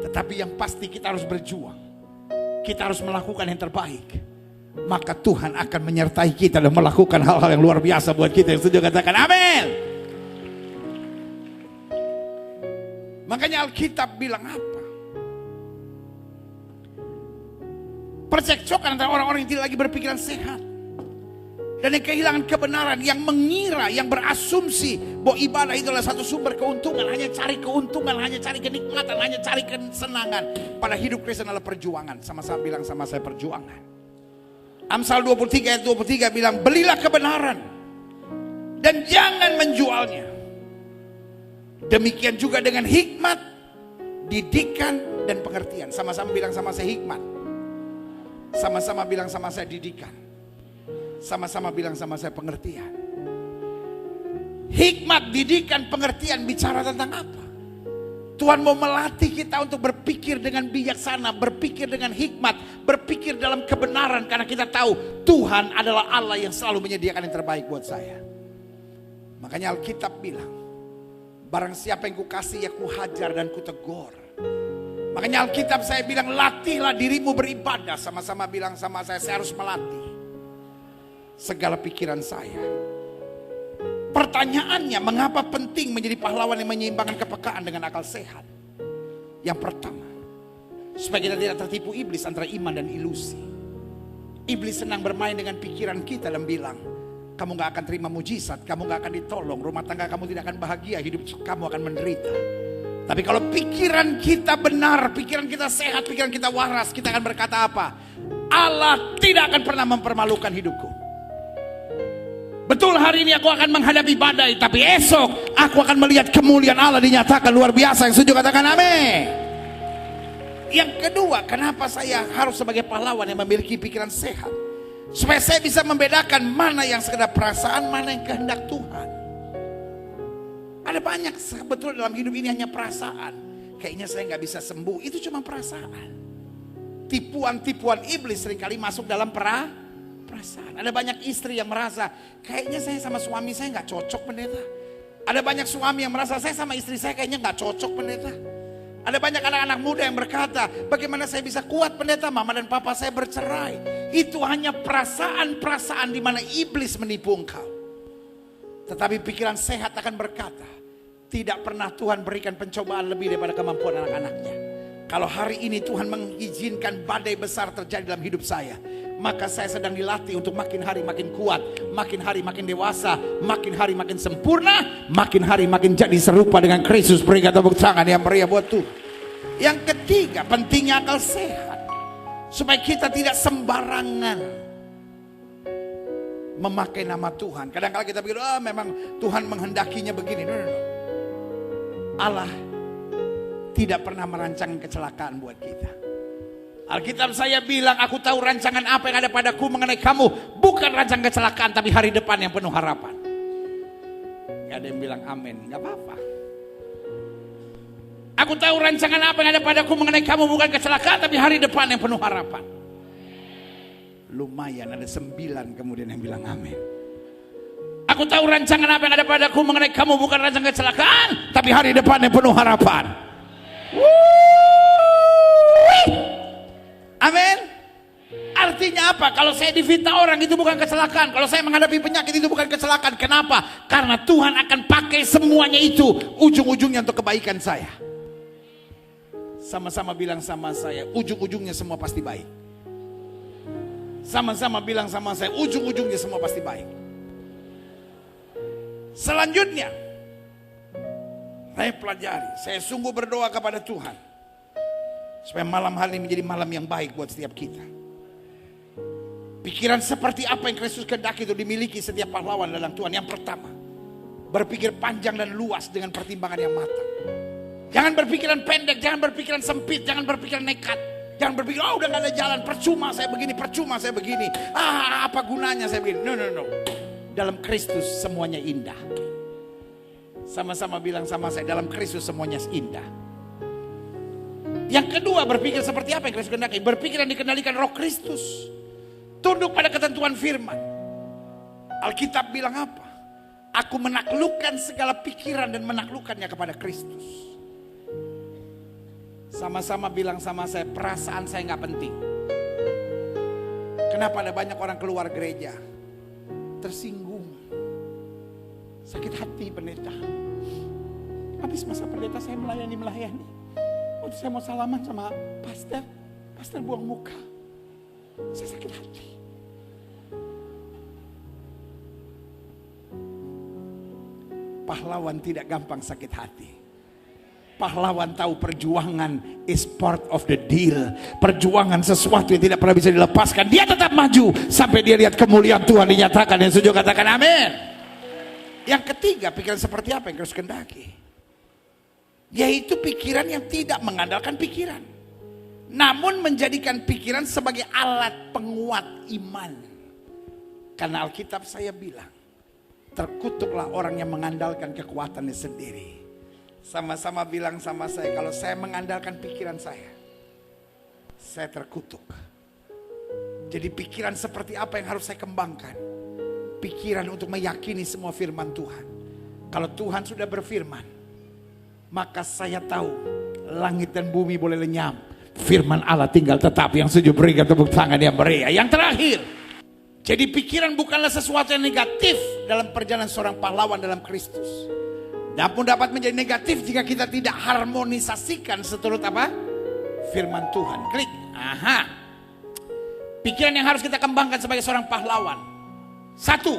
Tetapi yang pasti kita harus berjuang. Kita harus melakukan yang terbaik. Maka Tuhan akan menyertai kita dan melakukan hal-hal yang luar biasa buat kita. Yang setuju katakan amin. Makanya Alkitab bilang apa? Percekcokan antara orang-orang yang tidak lagi berpikiran sehat. Dan yang kehilangan kebenaran, yang mengira, yang berasumsi bahwa ibadah itu adalah satu sumber keuntungan. Hanya cari keuntungan, hanya cari kenikmatan, hanya cari kesenangan. Pada hidup Kristen adalah perjuangan. Sama-sama bilang sama saya perjuangan. Amsal 23 ayat 23 bilang, belilah kebenaran dan jangan menjualnya. Demikian juga dengan hikmat, didikan, dan pengertian. Sama-sama bilang sama saya hikmat. Sama-sama bilang sama saya didikan. Sama-sama bilang sama saya pengertian. Hikmat, didikan, pengertian bicara tentang apa? Tuhan mau melatih kita untuk berpikir dengan bijaksana, berpikir dengan hikmat, berpikir dalam kebenaran. Karena kita tahu Tuhan adalah Allah yang selalu menyediakan yang terbaik buat saya. Makanya Alkitab bilang, barang siapa yang kukasih ya kuhajar dan kutegur. Makanya Alkitab saya bilang, latihlah dirimu beribadah. Sama-sama bilang sama saya harus melatih segala pikiran saya. Pertanyaannya, mengapa penting menjadi pahlawan yang menyeimbangkan kepekaan dengan akal sehat? Yang pertama, supaya kita tidak tertipu iblis antara iman dan ilusi. Iblis senang bermain dengan pikiran kita dan bilang, kamu gak akan terima mujizat, kamu gak akan ditolong, rumah tangga kamu tidak akan bahagia, hidup kamu akan menderita. Tapi kalau pikiran kita benar, pikiran kita sehat, pikiran kita waras, kita akan berkata apa? Allah tidak akan pernah mempermalukan hidupku. Betul, hari ini aku akan menghadapi badai, tapi esok aku akan melihat kemuliaan Allah dinyatakan luar biasa. Yang setuju katakan amin. Yang kedua, kenapa saya harus sebagai pahlawan yang memiliki pikiran sehat? Supaya saya bisa membedakan mana yang sekedar perasaan, mana yang kehendak Tuhan. Ada banyak sebetulnya dalam hidup ini hanya perasaan. Kayaknya saya gak bisa sembuh, itu cuma perasaan. Tipuan-tipuan iblis seringkali masuk dalam perasaan. Ada banyak istri yang merasa kayaknya saya sama suami saya gak cocok pendeta. Ada banyak suami yang merasa saya sama istri saya kayaknya gak cocok pendeta. Ada banyak anak-anak muda yang berkata, bagaimana saya bisa kuat pendeta, mama dan papa saya bercerai. Itu hanya perasaan-perasaan di mana iblis menipu engkau. Tetapi pikiran sehat akan berkata, tidak pernah Tuhan berikan pencobaan lebih daripada kemampuan anak-anaknya. Kalau hari ini Tuhan mengizinkan badai besar terjadi dalam hidup saya, maka saya sedang dilatih untuk makin hari makin kuat, makin hari makin dewasa, makin hari makin sempurna, makin hari makin jadi serupa dengan Kristus. Berikan tepuk tangan yang meriah buat Tuhan. Yang ketiga, pentingnya akal sehat. Supaya kita tidak sembarangan memakai nama Tuhan. Kadang-kadang kita pikir, memang Tuhan menghendakinya begini. No. Allah tidak pernah merancang kecelakaan buat kita. Alkitab saya bilang, aku tahu rancangan apa yang ada padaku mengenai kamu. Bukan rancangan kecelakaan, tapi hari depan yang penuh harapan. Gak ada yang bilang amin, gak apa-apa. Aku tahu rancangan apa yang ada padaku mengenai kamu. Bukan kecelakaan, tapi hari depan yang penuh harapan. Lumayan, ada 9 kemudian yang bilang amin. Aku tahu rancangan apa yang ada padaku mengenai kamu. Bukan rancangan kecelakaan, tapi hari depan yang penuh harapan. Amin. Artinya apa? Kalau saya difitnah orang itu bukan kecelakaan. Kalau saya menghadapi penyakit itu bukan kecelakaan. Kenapa? Karena Tuhan akan pakai semuanya itu ujung-ujungnya untuk kebaikan saya. Sama-sama bilang sama saya, ujung-ujungnya semua pasti baik. Sama-sama bilang sama saya, ujung-ujungnya semua pasti baik. Selanjutnya, saya pelajari, saya sungguh berdoa kepada Tuhan supaya malam hari ini menjadi malam yang baik buat setiap kita. Pikiran seperti apa yang Kristus kehendaki itu dimiliki setiap pahlawan dalam Tuhan. Yang pertama, berpikir panjang dan luas dengan pertimbangan yang matang. Jangan berpikiran pendek, jangan berpikiran sempit, jangan berpikiran nekat. Jangan berpikir, oh udah gak ada jalan, percuma saya begini, percuma saya begini. Apa gunanya saya begini. No. Dalam Kristus semuanya indah. Sama-sama bilang sama saya, dalam Kristus semuanya indah. Yang kedua, berpikir seperti apa yang Kristus kehendaki? Berpikir dan dikendalikan Roh Kristus. Tunduk pada ketentuan firman. Alkitab bilang apa? Aku menaklukkan segala pikiran dan menaklukkannya kepada Kristus. Sama-sama bilang sama saya, perasaan saya gak penting. Kenapa ada banyak orang keluar gereja tersinggung, sakit hati pendeta. Habis masa pendeta saya melayani. Waktu saya mau salaman sama pastor buang muka. Saya sakit hati. Pahlawan tidak gampang sakit hati. Pahlawan tahu perjuangan is part of the deal. Perjuangan sesuatu yang tidak pernah bisa dilepaskan. Dia tetap maju sampai dia lihat kemuliaan Tuhan dinyatakan. Yang setuju katakan amin. Yang ketiga, pikiran seperti apa yang Kristus kehendaki? Yaitu pikiran yang tidak mengandalkan pikiran, namun menjadikan pikiran sebagai alat penguat iman. Karena Alkitab saya bilang, terkutuklah orang yang mengandalkan kekuatannya sendiri. Sama-sama bilang sama saya, kalau saya mengandalkan pikiran saya terkutuk. Jadi pikiran seperti apa yang harus saya kembangkan? Pikiran untuk meyakini semua firman Tuhan. Kalau Tuhan sudah berfirman, maka saya tahu langit dan bumi boleh lenyap, firman Allah tinggal tetap. Yang setuju berikan tepuk tangan yang meriah. Yang terakhir, jadi pikiran bukanlah sesuatu yang negatif dalam perjalanan seorang pahlawan dalam Kristus. Namun dapat menjadi negatif jika kita tidak harmonisasikan seturut apa? Firman Tuhan. Klik. Pikiran yang harus kita kembangkan sebagai seorang pahlawan. Satu,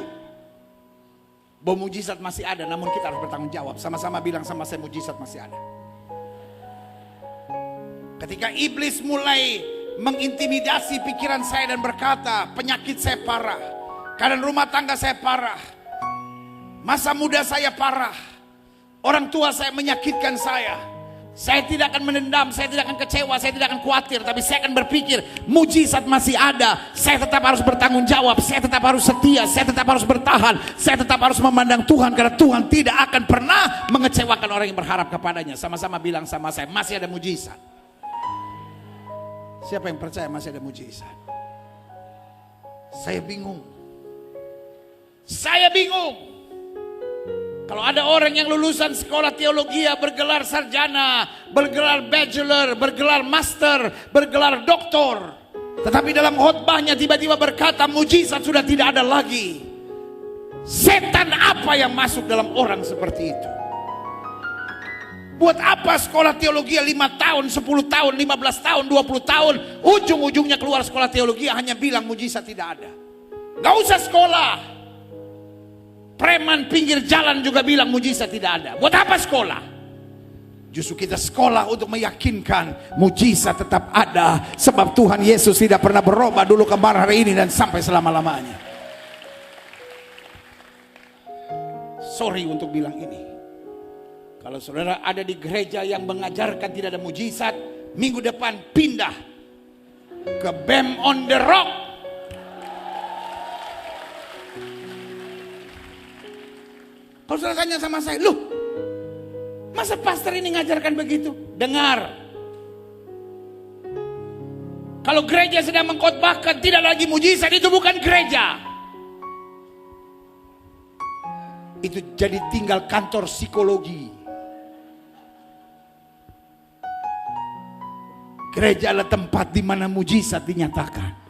bahwa mujizat masih ada, namun kita harus bertanggung jawab. Sama-sama bilang sama saya, mujizat masih ada. Ketika iblis mulai mengintimidasi pikiran saya dan berkata, penyakit saya parah, keadaan rumah tangga saya parah, masa muda saya parah, orang tua saya menyakitkan saya tidak akan menendam, saya tidak akan kecewa, saya tidak akan khawatir, tapi saya akan berpikir mujizat masih ada. Saya tetap harus bertanggung jawab, saya tetap harus setia, saya tetap harus bertahan, saya tetap harus memandang Tuhan, karena Tuhan tidak akan pernah mengecewakan orang yang berharap kepadanya. Sama-sama bilang sama saya, masih ada mujizat. Siapa yang percaya masih ada mujizat? Saya bingung. Kalau ada orang yang lulusan sekolah teologi, bergelar sarjana, bergelar bachelor, bergelar master, bergelar doktor, tetapi dalam khotbahnya tiba-tiba berkata mujizat sudah tidak ada lagi. Setan apa yang masuk dalam orang seperti itu? Buat apa sekolah teologi 5 tahun, 10 tahun, 15 tahun, 20 tahun, ujung-ujungnya keluar sekolah teologi hanya bilang mujizat tidak ada. Gak usah sekolah. Preman pinggir jalan juga bilang mujizat tidak ada. Buat apa sekolah? Justru kita sekolah untuk meyakinkan mujizat tetap ada. Sebab Tuhan Yesus tidak pernah berubah dulu, kemarin, hari ini, dan sampai selama-lamanya. Sorry untuk bilang ini. Kalau saudara ada di gereja yang mengajarkan tidak ada mujizat, minggu depan pindah ke BEM on the Rock. Kalau saudara tanya sama saya, loh, masa pastor ini ngajarkan begitu? Dengar. Kalau gereja sedang mengkhotbahkan tidak lagi mujizat, itu bukan gereja. Itu jadi tinggal kantor psikologi. Gereja adalah tempat di mana mujizat dinyatakan.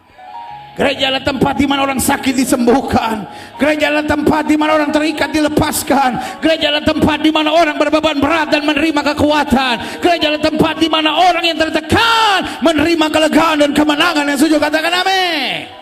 Gereja adalah tempat di mana orang sakit disembuhkan. Gereja adalah tempat di mana orang terikat dilepaskan. Gereja adalah tempat di mana orang berbeban berat dan menerima kekuatan. Gereja adalah tempat di mana orang yang tertekan menerima kelegaan dan kemenangan. Yang setuju katakan amin.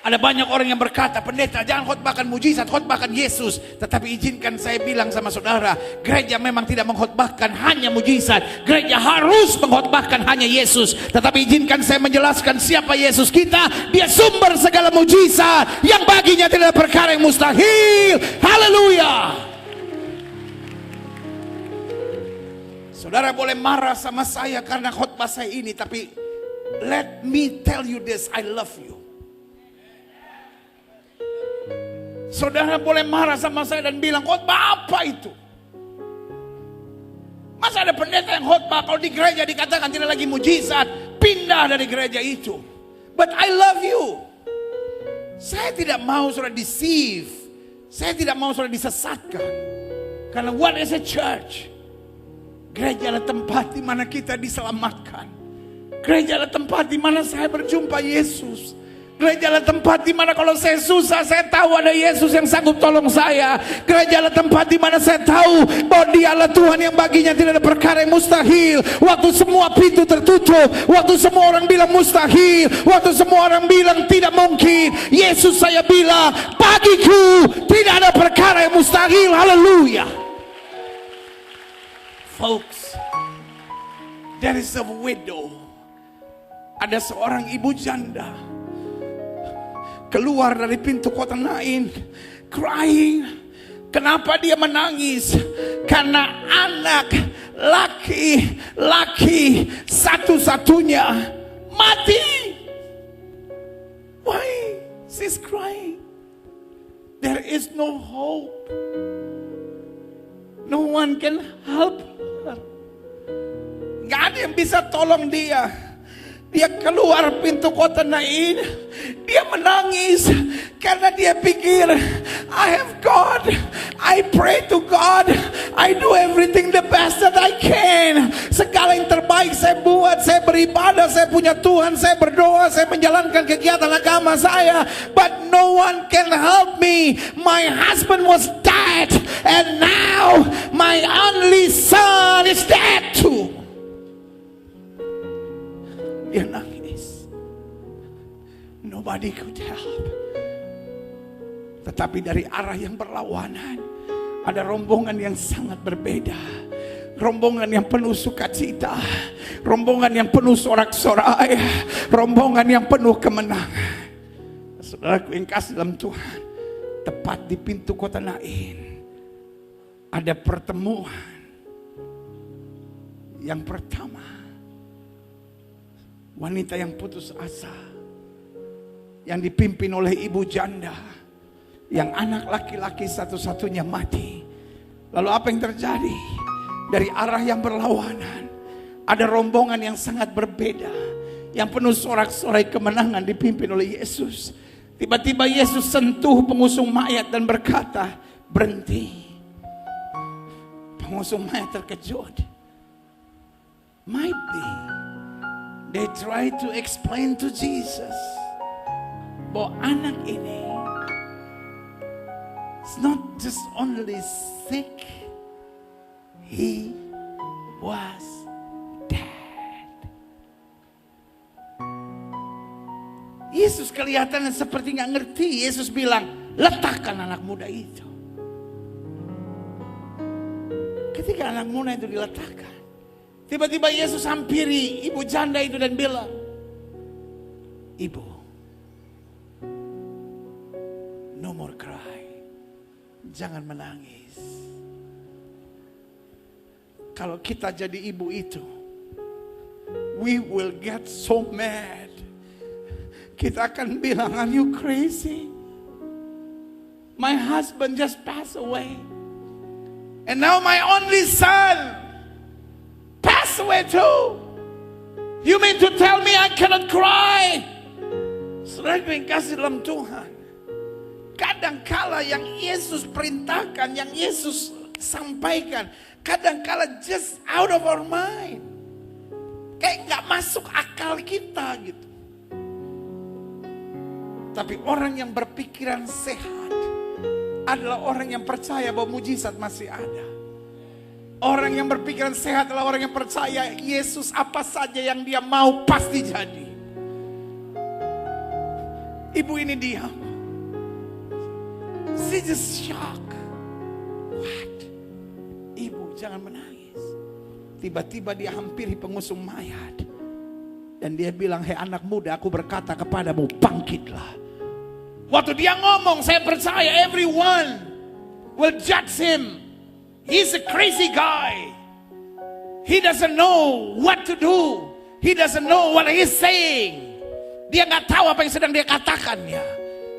Ada banyak orang yang berkata, pendeta jangan khotbahkan mujizat, khotbahkan Yesus. Tetapi izinkan saya bilang sama saudara, gereja memang tidak mengkhotbahkan hanya mujizat. Gereja harus mengkhotbahkan hanya Yesus. Tetapi izinkan saya menjelaskan siapa Yesus kita. Dia sumber segala mujizat, yang baginya tidak ada perkara yang mustahil. Haleluya. Saudara boleh marah sama saya karena khotbah saya ini, tapi let me tell you this, I love you. Saudara boleh marah sama saya dan bilang, khotbah apa itu? Masa ada pendeta yang khotbah kalau di gereja dikatakan tidak lagi mujizat, pindah dari gereja itu. But I love you. Saya tidak mau saudara deceive. Saya tidak mau saudara disesatkan. Karena what is a church? Gereja adalah tempat di mana kita diselamatkan. Gereja adalah tempat di mana saya berjumpa Yesus. Gereja adalah tempat di mana kalau saya susah, saya tahu ada Yesus yang sanggup tolong saya. Gereja adalah tempat di mana saya tahu bahwa Dia adalah Tuhan yang baginya tidak ada perkara yang mustahil. Waktu semua pintu tertutup, waktu semua orang bilang mustahil, waktu semua orang bilang tidak mungkin, Yesus saya bilang, bagiku tidak ada perkara yang mustahil. Haleluya. Folks, there is a widow. Ada seorang ibu janda keluar dari pintu kota Nain, crying. Kenapa dia menangis? Karena anak laki-laki satu-satunya mati. Why she's crying? There is no hope. No one can help her. Gak ada yang bisa tolong dia. Dia keluar pintu kota Nain. Dia menangis karena dia pikir, I have God, I pray to God, I do everything the best that I can. Segala yang terbaik saya buat, saya beribadah, saya punya Tuhan, saya berdoa, saya menjalankan kegiatan agama saya. But no one can help me. My husband was dead, and now my only son is dead too. Dia nangis. Nobody could help. Tetapi dari arah yang berlawanan, ada rombongan yang sangat berbeda. Rombongan yang penuh sukacita. Rombongan yang penuh sorak-sorai. Rombongan yang penuh kemenangan. Saudaraku yang kasih dalam Tuhan, tepat di pintu kota Nain, ada pertemuan. Yang pertama, wanita yang putus asa, yang dipimpin oleh ibu janda, yang anak laki-laki satu-satunya mati. Lalu apa yang terjadi? Dari arah yang berlawanan, ada rombongan yang sangat berbeda, yang penuh sorak-sorai kemenangan dipimpin oleh Yesus. Tiba-tiba Yesus sentuh pengusung mayat dan berkata, berhenti. Pengusung mayat terkejut. Might be they try to explain to Jesus bahwa anak ini is not just only sick, he was dead. Yesus kelihatan seperti nggak ngerti. Yesus bilang, letakkan anak muda itu. Ketika anak muda itu diletakkan, tiba-tiba Yesus hampiri ibu janda itu dan bilang, ibu, no more cry. Jangan menangis. Kalau kita jadi ibu itu, we will get so mad. Kita akan bilang, are you crazy? My husband just passed away. And now my only son pass away too. You mean to tell me I cannot cry? Saudara yang kasih dalam Tuhan, kadangkala yang Yesus perintahkan, yang Yesus sampaikan, kadangkala just out of our mind, kayak gak masuk akal kita gitu. Tapi orang yang berpikiran sehat adalah orang yang percaya bahwa mujizat masih ada. Orang yang berpikiran sehat adalah orang yang percaya Yesus apa saja yang dia mau pasti jadi. Ibu ini diam. She just shock. What? Ibu jangan menangis. Tiba-tiba dia hampiri pengusung mayat. Dan dia bilang, hei anak muda, aku berkata kepadamu, bangkitlah. Waktu dia ngomong, saya percaya everyone will judge him. He's a crazy guy. He doesn't know what to do. He doesn't know what he's saying. Dia nggak tahu apa yang sedang dia katakannya.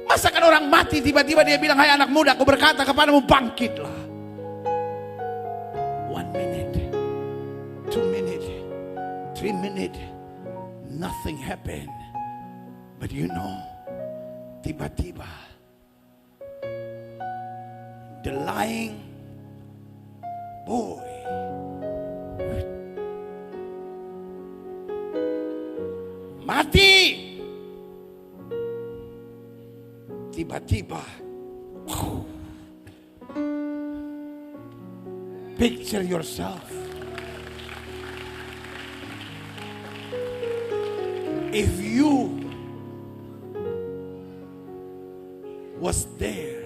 Masa kan orang mati tiba-tiba dia bilang, hai anak muda, aku berkata kepadamu bangkitlah. 1 minute, 2 minute, 3 minute, nothing happened. But you know, tiba-tiba the lying boy mati. Tiba-tiba picture yourself, if you was there,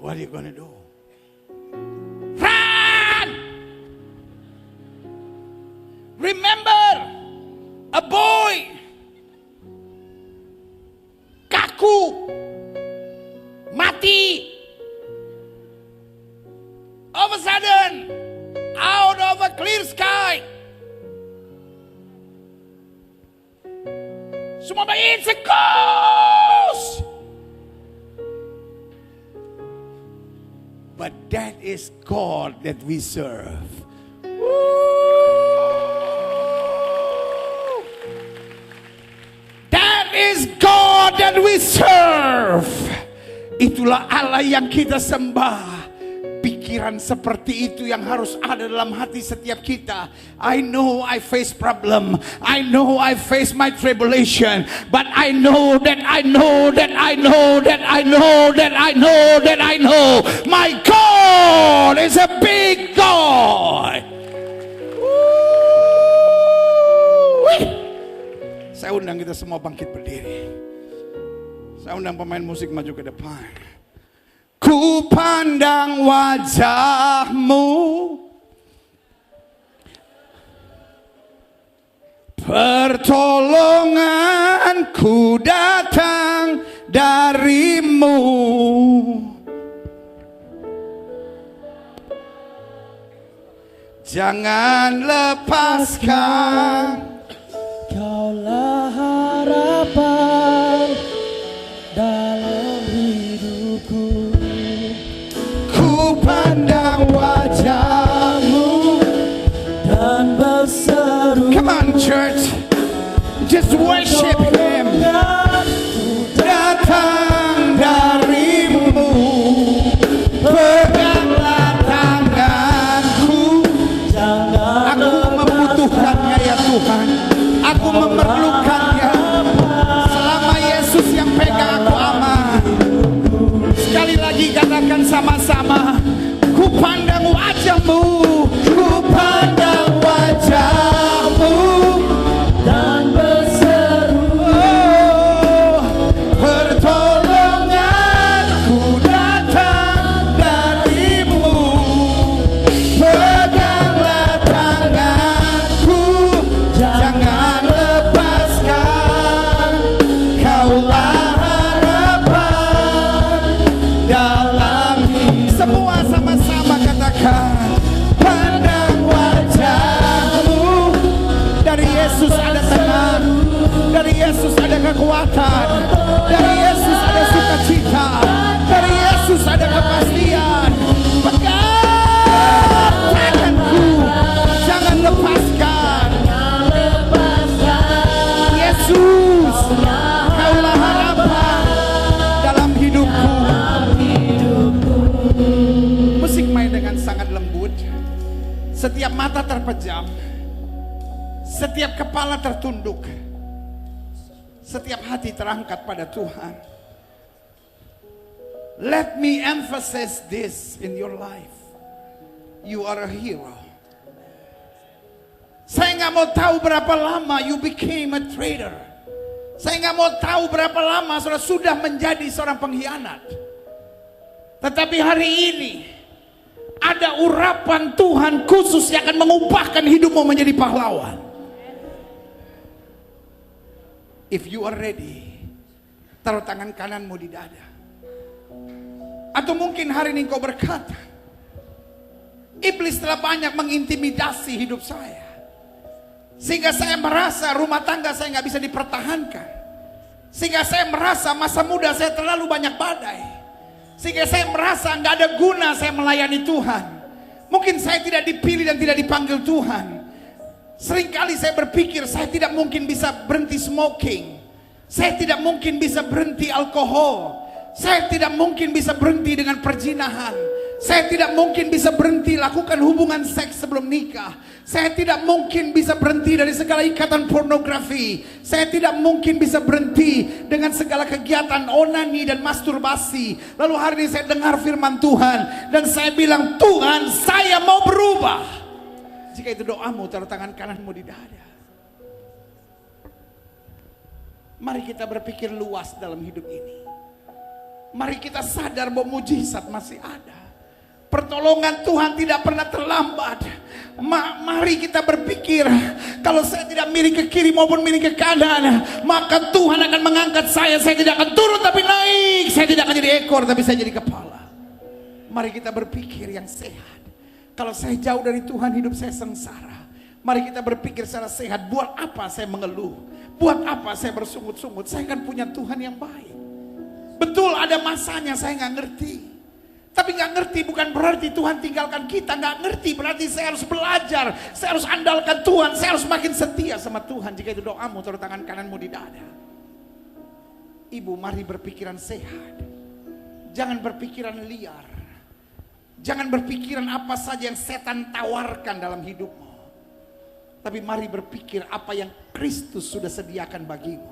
what are you gonna do? Run! Remember, a boy, kaku, mati. All of a sudden, out of a clear sky, semua bayi, it's a ghost. But that is God that we serve. That is God that we serve. Itulah Allah yang kita sembah. Pikiran seperti itu yang harus ada dalam hati setiap kita. I know I face problem. I know I face my tribulation. But I know that I know that I know that I know that I know that I know. My God is a big God. Saya undang kita semua bangkit berdiri. Saya undang pemain musik maju ke depan. Ku pandang wajahmu, pertolonganku datang darimu. Jangan lepaskan, Kaulah harapan dalam hidupku. ku pandang wajahmu Dan berseru, Come on church, just worship Him. Datang darimu, peganglah tanganku. Aku membutuhkannya ya Tuhan, aku memerlukannya. Selama Yesus yang pegang aku aman. Sekali lagi katakan sama-sama, ku pandang wajahmu, ku pandang wajahmu dan berseru, oh, pertolonganku datang darimu, peganglah tanganku, jangan lepaskan, kaulah harapan dalam hidup. Semua sama-sama katakan, pandang wajahmu. Dari Yesus ada tenang, dari Yesus ada kekuatan, dari Yesus ada sukacita, dari Yesus ada kepastian. Pegang tanganku, jangan lepaskan. Yesus, kaulah harapan dalam hidupku. Musik main dengan sangat lembut. Setiap mata terpejam, setiap kepala tertunduk, setiap hati terangkat pada Tuhan. Let me emphasize this in your life. You are a hero. Saya nggak mau tahu berapa lama you became a traitor. Saya nggak mau tahu berapa lama saudara sudah menjadi seorang pengkhianat. Tetapi hari ini ada urapan Tuhan khusus yang akan mengubahkan hidupmu menjadi pahlawan. If you are ready, taruh tangan kananmu di dada. Atau mungkin hari ini kau berkata, Iblis telah banyak mengintimidasi hidup saya, sehingga saya merasa rumah tangga saya nggak bisa dipertahankan, sehingga saya merasa masa muda saya terlalu banyak badai, sehingga saya merasa nggak ada guna saya melayani Tuhan. Mungkin saya tidak dipilih dan tidak dipanggil Tuhan. Seringkali saya berpikir saya tidak mungkin bisa berhenti smoking, saya tidak mungkin bisa berhenti alkohol, saya tidak mungkin bisa berhenti dengan perzinahan, saya tidak mungkin bisa berhenti lakukan hubungan seks sebelum nikah, saya tidak mungkin bisa berhenti dari segala ikatan pornografi, saya tidak mungkin bisa berhenti dengan segala kegiatan onani dan masturbasi. Lalu hari ini saya dengar firman Tuhan dan saya bilang, Tuhan, saya mau berubah. Jika itu doamu, taruh tangan kananmu di dada. Mari kita berpikir luas dalam hidup ini. Mari kita sadar bahwa mujizat masih ada. Pertolongan Tuhan tidak pernah terlambat. Mari kita berpikir, kalau saya tidak miring ke kiri maupun miring ke kanan, maka Tuhan akan mengangkat saya. Saya tidak akan turun tapi naik. Saya tidak akan jadi ekor tapi saya jadi kepala. Mari kita berpikir yang sehat. Kalau saya jauh dari Tuhan, hidup saya sengsara. Mari kita berpikir secara sehat. Buat apa saya mengeluh? Buat apa saya bersungut-sungut? Saya kan punya Tuhan yang baik. Betul ada masanya saya nggak ngerti. Tapi nggak ngerti bukan berarti Tuhan tinggalkan kita. Nggak ngerti berarti saya harus belajar. Saya harus andalkan Tuhan. Saya harus makin setia sama Tuhan. Jika itu doamu, taruh tangan kananmu di dada. Ibu, mari berpikiran sehat. Jangan berpikiran liar. Jangan berpikiran apa saja yang setan tawarkan dalam hidupmu. Tapi mari berpikir apa yang Kristus sudah sediakan bagimu.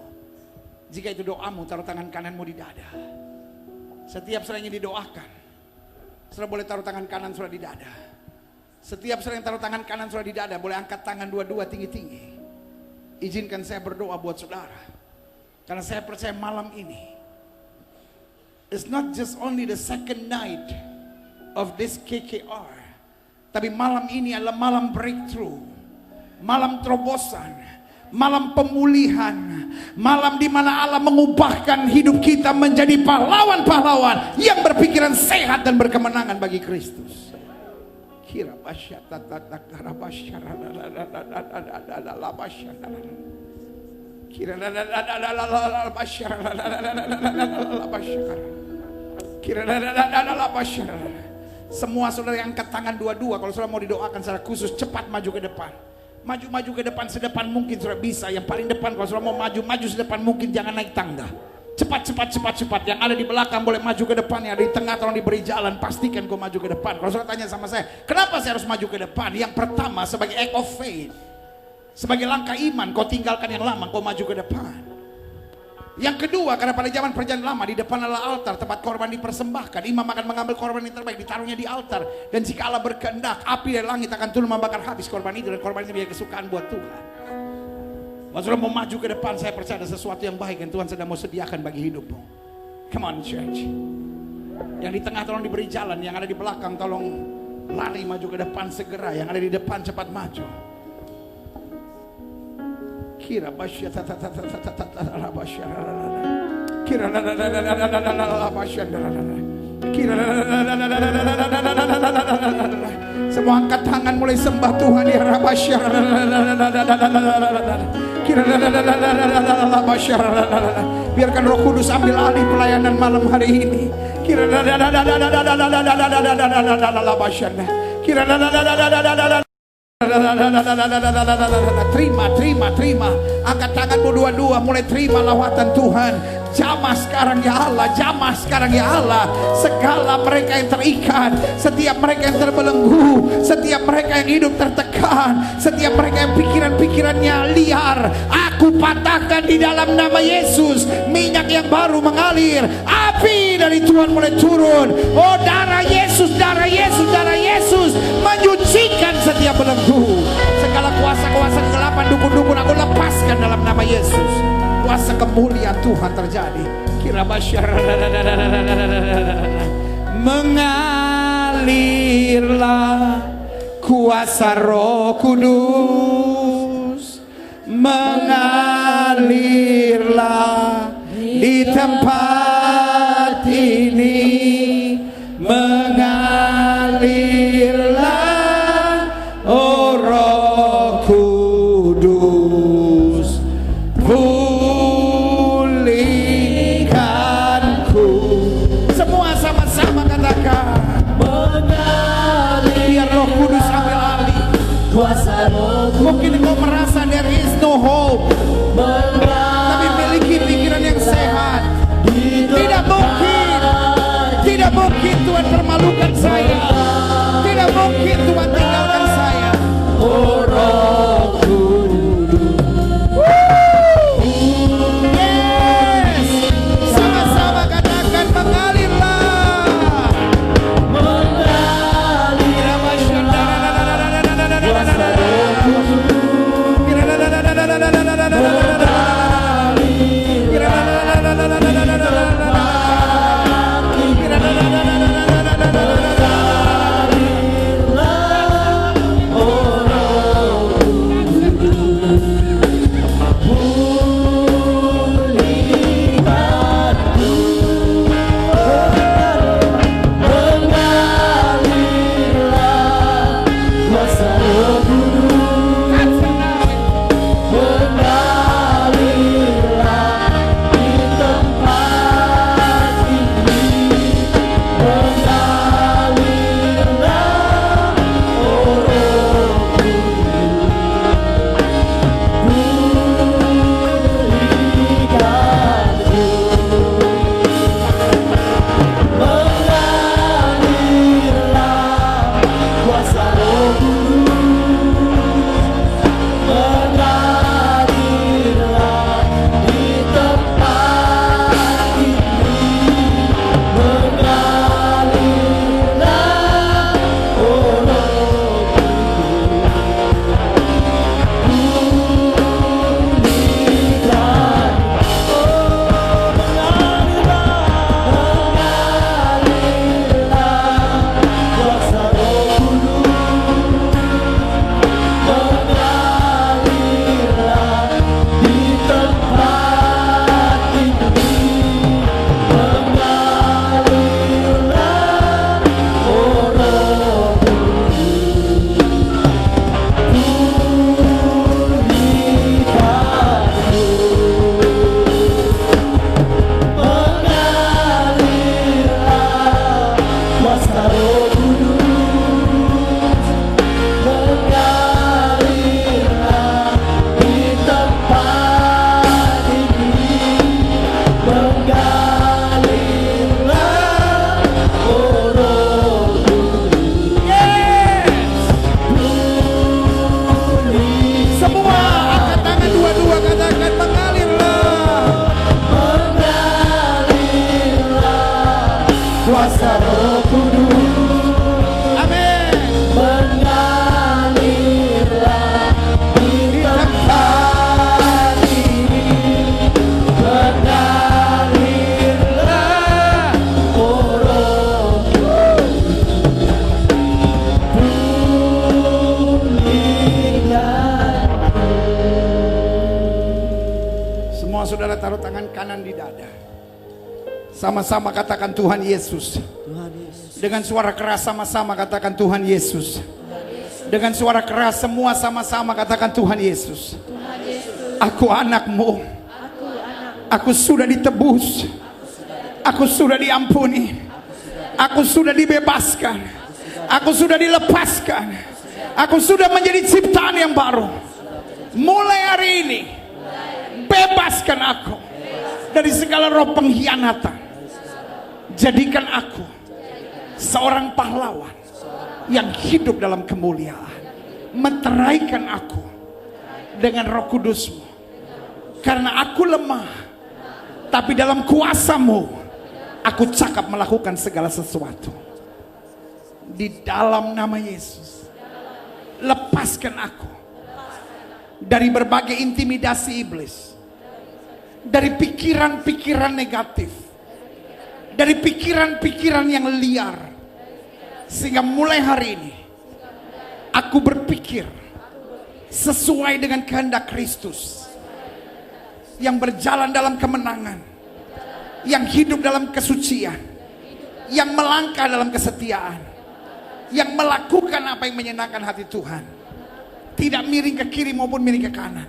Jika itu doamu, taruh tangan kananmu di dada. Setiap saudara yang didoakan, saudara boleh taruh tangan kanan saudara di dada. Setiap saudara yang taruh tangan kanan saudara di dada, boleh angkat tangan dua-dua tinggi-tinggi. Izinkan saya berdoa buat saudara. Karena saya percaya malam ini, it's not just only the second night of this KKR, tapi malam ini adalah malam breakthrough, malam terobosan, malam pemulihan, malam di mana Allah mengubahkan hidup kita menjadi pahlawan-pahlawan yang berpikiran sehat dan berkemenangan bagi Kristus. Kira semua saudara yang angkat tangan dua-dua, kalau saudara mau didoakan secara khusus, cepat maju ke depan. Maju ke depan sedepan mungkin saudara bisa. Yang paling depan kalau saudara mau maju sedepan mungkin, jangan naik tangga. Cepat. Yang ada di belakang boleh maju ke depan, yang ada di tengah tolong diberi jalan. Pastikan kau maju ke depan. Kalau saudara tanya sama saya, kenapa saya harus maju ke depan? Yang pertama sebagai act of faith, sebagai langkah iman, kau tinggalkan yang lama, kau maju ke depan. Yang kedua, karena pada zaman perjanjian lama di depan adalah altar, tempat korban dipersembahkan. Imam akan mengambil korban yang terbaik, ditaruhnya di altar. Dan jika Allah berkehendak, api dari langit akan turun membakar habis korban itu, dan korban itu menjadi kesukaan buat Tuhan. Maksudnya mau maju ke depan, saya percaya ada sesuatu yang baik yang Tuhan sedang mau sediakan bagi hidupmu. Come on church. Yang di tengah tolong diberi jalan, yang ada di belakang tolong lari maju ke depan segera, yang ada di depan cepat maju. Kira basya semua angkat tangan mulai sembah Tuhan ya Rabasya. Biarkan Roh Kudus ambil alih pelayanan malam hari ini. Terima. Angkat tanganmu dua-dua, mulai terima lawatan Tuhan. Jamah sekarang ya Allah, jamah sekarang ya Allah. Segala mereka yang terikat, setiap mereka yang terbelenggu, setiap mereka yang hidup tertekan, setiap mereka yang pikiran-pikirannya liar, aku patahkan di dalam nama Yesus. Minyak yang baru mengalir, api dari Tuhan mulai turun. Oh darah Yesus, darah Yesus, darah Yesus menyucikan setiap belenggu. Segala kuasa-kuasa kegelapan, dukun-dukun aku lepaskan dalam nama Yesus. Kuasa kemuliaan Tuhan terjadi. Kira masyarakat mengalirlah kuasa Roh Kudus, mengalirlah di tempat ini, mengalirlah Mungkin engkau merasa there is no hope, tapi miliki pikiran yang sehat. Tidak mungkin Tuhan permalukan saya. Tidak mungkin Tuhan tinggalkan saya. Oh Roh Kudus. Yes, sama-sama katakan mengalirlah. Saudara taruh tangan kanan di dada. Sama-sama katakan Tuhan Yesus. Dengan suara keras sama-sama katakan Tuhan Yesus. Dengan suara keras semua sama-sama katakan Tuhan Yesus. Aku anakmu. Aku sudah ditebus. Aku sudah diampuni. Aku sudah dibebaskan. Aku sudah dilepaskan. Aku sudah menjadi ciptaan yang baru. Mulai hari ini bebaskan aku dari segala roh pengkhianatan. Jadikan aku seorang pahlawan yang hidup dalam kemuliaan. Meteraikan aku dengan Roh Kudus-Mu. Karena aku lemah, tapi dalam kuasa-Mu aku cakap melakukan segala sesuatu. Di dalam nama Yesus, lepaskan aku dari berbagai intimidasi iblis, dari pikiran-pikiran negatif, dari pikiran-pikiran yang liar. Sehingga mulai hari ini aku berpikir sesuai dengan kehendak Kristus, yang berjalan dalam kemenangan, yang hidup dalam kesucian, yang melangkah dalam kesetiaan, yang melakukan apa yang menyenangkan hati Tuhan. Tidak miring ke kiri maupun miring ke kanan,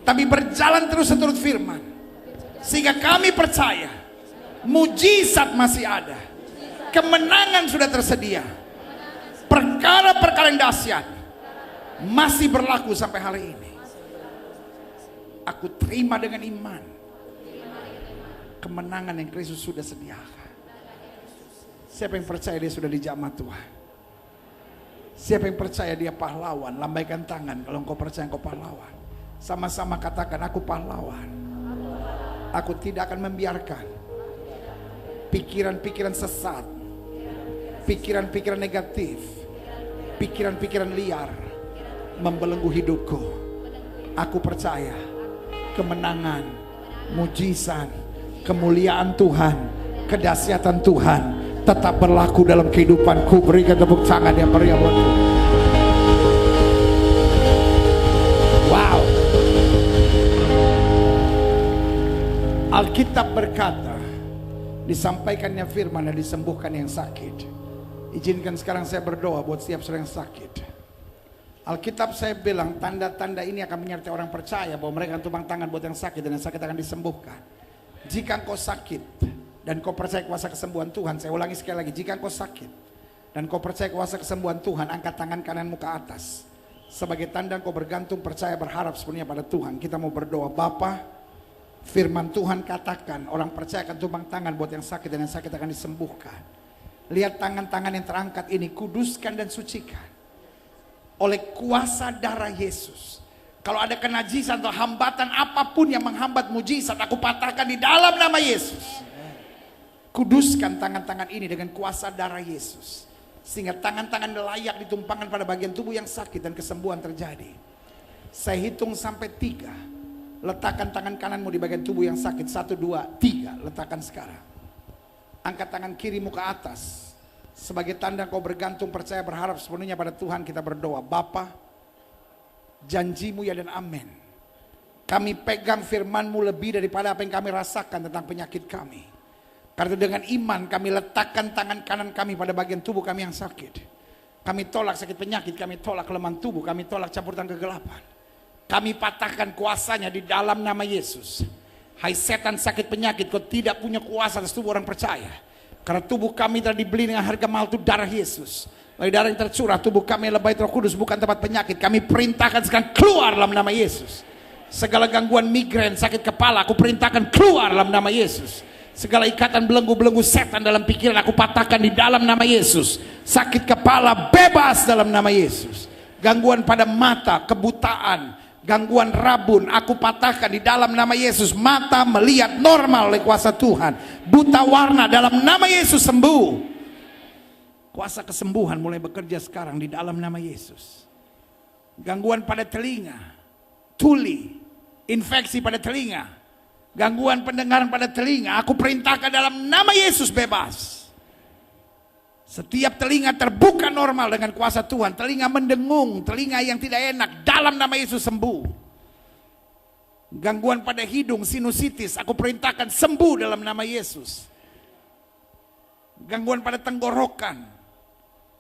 tapi berjalan terus seturut firman. Sehingga kami percaya mujizat masih ada, kemenangan sudah tersedia, perkara-perkara yang dahsyat masih berlaku sampai hari ini. Aku terima dengan iman kemenangan yang Kristus sudah sediakan. Siapa yang percaya dia sudah dijamah Tuhan? Siapa yang percaya dia pahlawan? Lambaikan tangan kalau engkau percaya engkau pahlawan. Sama-sama katakan, aku pahlawan. Aku tidak akan membiarkan pikiran-pikiran sesat, pikiran-pikiran negatif, pikiran-pikiran liar membelenggu hidupku. Aku percaya kemenangan, mujizat, kemuliaan Tuhan, kedahsyatan Tuhan tetap berlaku dalam kehidupanku. Berikan tepuk tangan yang meriah buat Tuhan. Wow. Alkitab berkata, disampaikannya firman dan disembuhkan yang sakit. Izinkan sekarang saya berdoa buat setiap orang yang sakit. Alkitab saya bilang tanda-tanda ini akan menyertai orang percaya bahwa mereka akan tumpang tangan buat yang sakit dan yang sakit akan disembuhkan. Jika engkau sakit dan kau percaya kuasa kesembuhan Tuhan, saya ulangi sekali lagi, jika engkau sakit dan kau percaya kuasa kesembuhan Tuhan, angkat tangan kananmu ke atas sebagai tanda engkau bergantung, percaya, berharap sepenuhnya pada Tuhan. Kita mau berdoa. Bapa, firman Tuhan katakan orang percaya akan tumpang tangan buat yang sakit dan yang sakit akan disembuhkan. Lihat tangan-tangan yang terangkat ini, kuduskan dan sucikan oleh kuasa darah Yesus. Kalau ada kenajisan atau hambatan apapun yang menghambat mujizat, aku patahkan di dalam nama Yesus. Kuduskan tangan-tangan ini dengan kuasa darah Yesus, sehingga tangan-tangan layak ditumpangkan pada bagian tubuh yang sakit dan kesembuhan terjadi. Saya hitung sampai 3. Letakkan tangan kananmu di bagian tubuh yang sakit. 1, 2, 3. Letakkan sekarang. Angkat tangan kirimu ke atas sebagai tanda kau bergantung, percaya, berharap sepenuhnya pada Tuhan. Kita berdoa. Bapa, janjimu ya dan amin. Kami pegang firmanmu lebih daripada apa yang kami rasakan tentang penyakit kami. Karena dengan iman kami letakkan tangan kanan kami pada bagian tubuh kami yang sakit. Kami tolak sakit penyakit, kami tolak kelemahan tubuh, kami tolak campur tangan kegelapan. Kami patahkan kuasanya di dalam nama Yesus. Hai setan sakit penyakit, kau tidak punya kuasa atas tubuh orang percaya. Karena tubuh kami telah dibeli dengan harga mahal, itu darah Yesus. Oleh darah yang tercurah, tubuh kami adalah bait Roh Kudus, bukan tempat penyakit. Kami perintahkan sekarang keluar dalam nama Yesus. Segala gangguan migrain, sakit kepala, aku perintahkan keluar dalam nama Yesus. Segala ikatan belenggu-belenggu setan dalam pikiran, aku patahkan di dalam nama Yesus. Sakit kepala bebas dalam nama Yesus. Gangguan pada mata, kebutaan, gangguan rabun, aku patahkan di dalam nama Yesus. Mata melihat normal oleh kuasa Tuhan. Buta warna dalam nama Yesus sembuh. Kuasa kesembuhan mulai bekerja sekarang di dalam nama Yesus. Gangguan pada telinga, tuli, infeksi pada telinga, gangguan pendengaran pada telinga, aku perintahkan dalam nama Yesus bebas. Setiap telinga terbuka normal dengan kuasa Tuhan. Telinga mendengung, telinga yang tidak enak, dalam nama Yesus sembuh. Gangguan pada hidung, sinusitis, aku perintahkan sembuh dalam nama Yesus. Gangguan pada tenggorokan,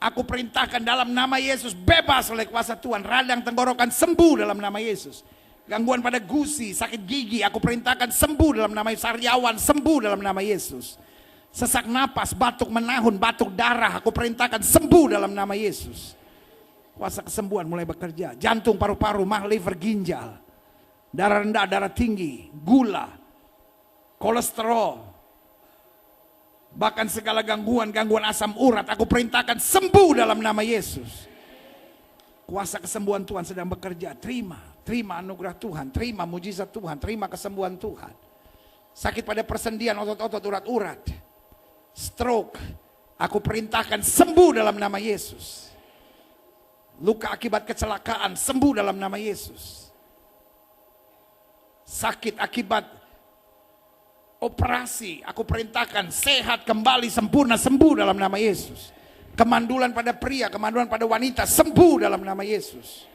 aku perintahkan dalam nama Yesus bebas oleh kuasa Tuhan. Radang tenggorokan sembuh dalam nama Yesus. Gangguan pada gusi, sakit gigi, aku perintahkan sembuh dalam nama Yesus. Sariawan sembuh dalam nama Yesus. Sesak napas, batuk menahun, batuk darah, aku perintahkan sembuh dalam nama Yesus. Kuasa kesembuhan mulai bekerja. Jantung, paru-paru, mah, liver, ginjal, darah rendah, darah tinggi, gula, kolesterol, bahkan segala gangguan asam urat, aku perintahkan sembuh dalam nama Yesus. Kuasa kesembuhan Tuhan sedang bekerja. Terima anugerah Tuhan, terima mujizat Tuhan, terima kesembuhan Tuhan. Sakit pada persendian, otot-otot, urat-urat, stroke, aku perintahkan sembuh dalam nama Yesus. Luka akibat kecelakaan, sembuh dalam nama Yesus. Sakit akibat operasi, aku perintahkan sehat kembali, sempurna, sembuh dalam nama Yesus. Kemandulan pada pria, kemandulan pada wanita, sembuh dalam nama Yesus.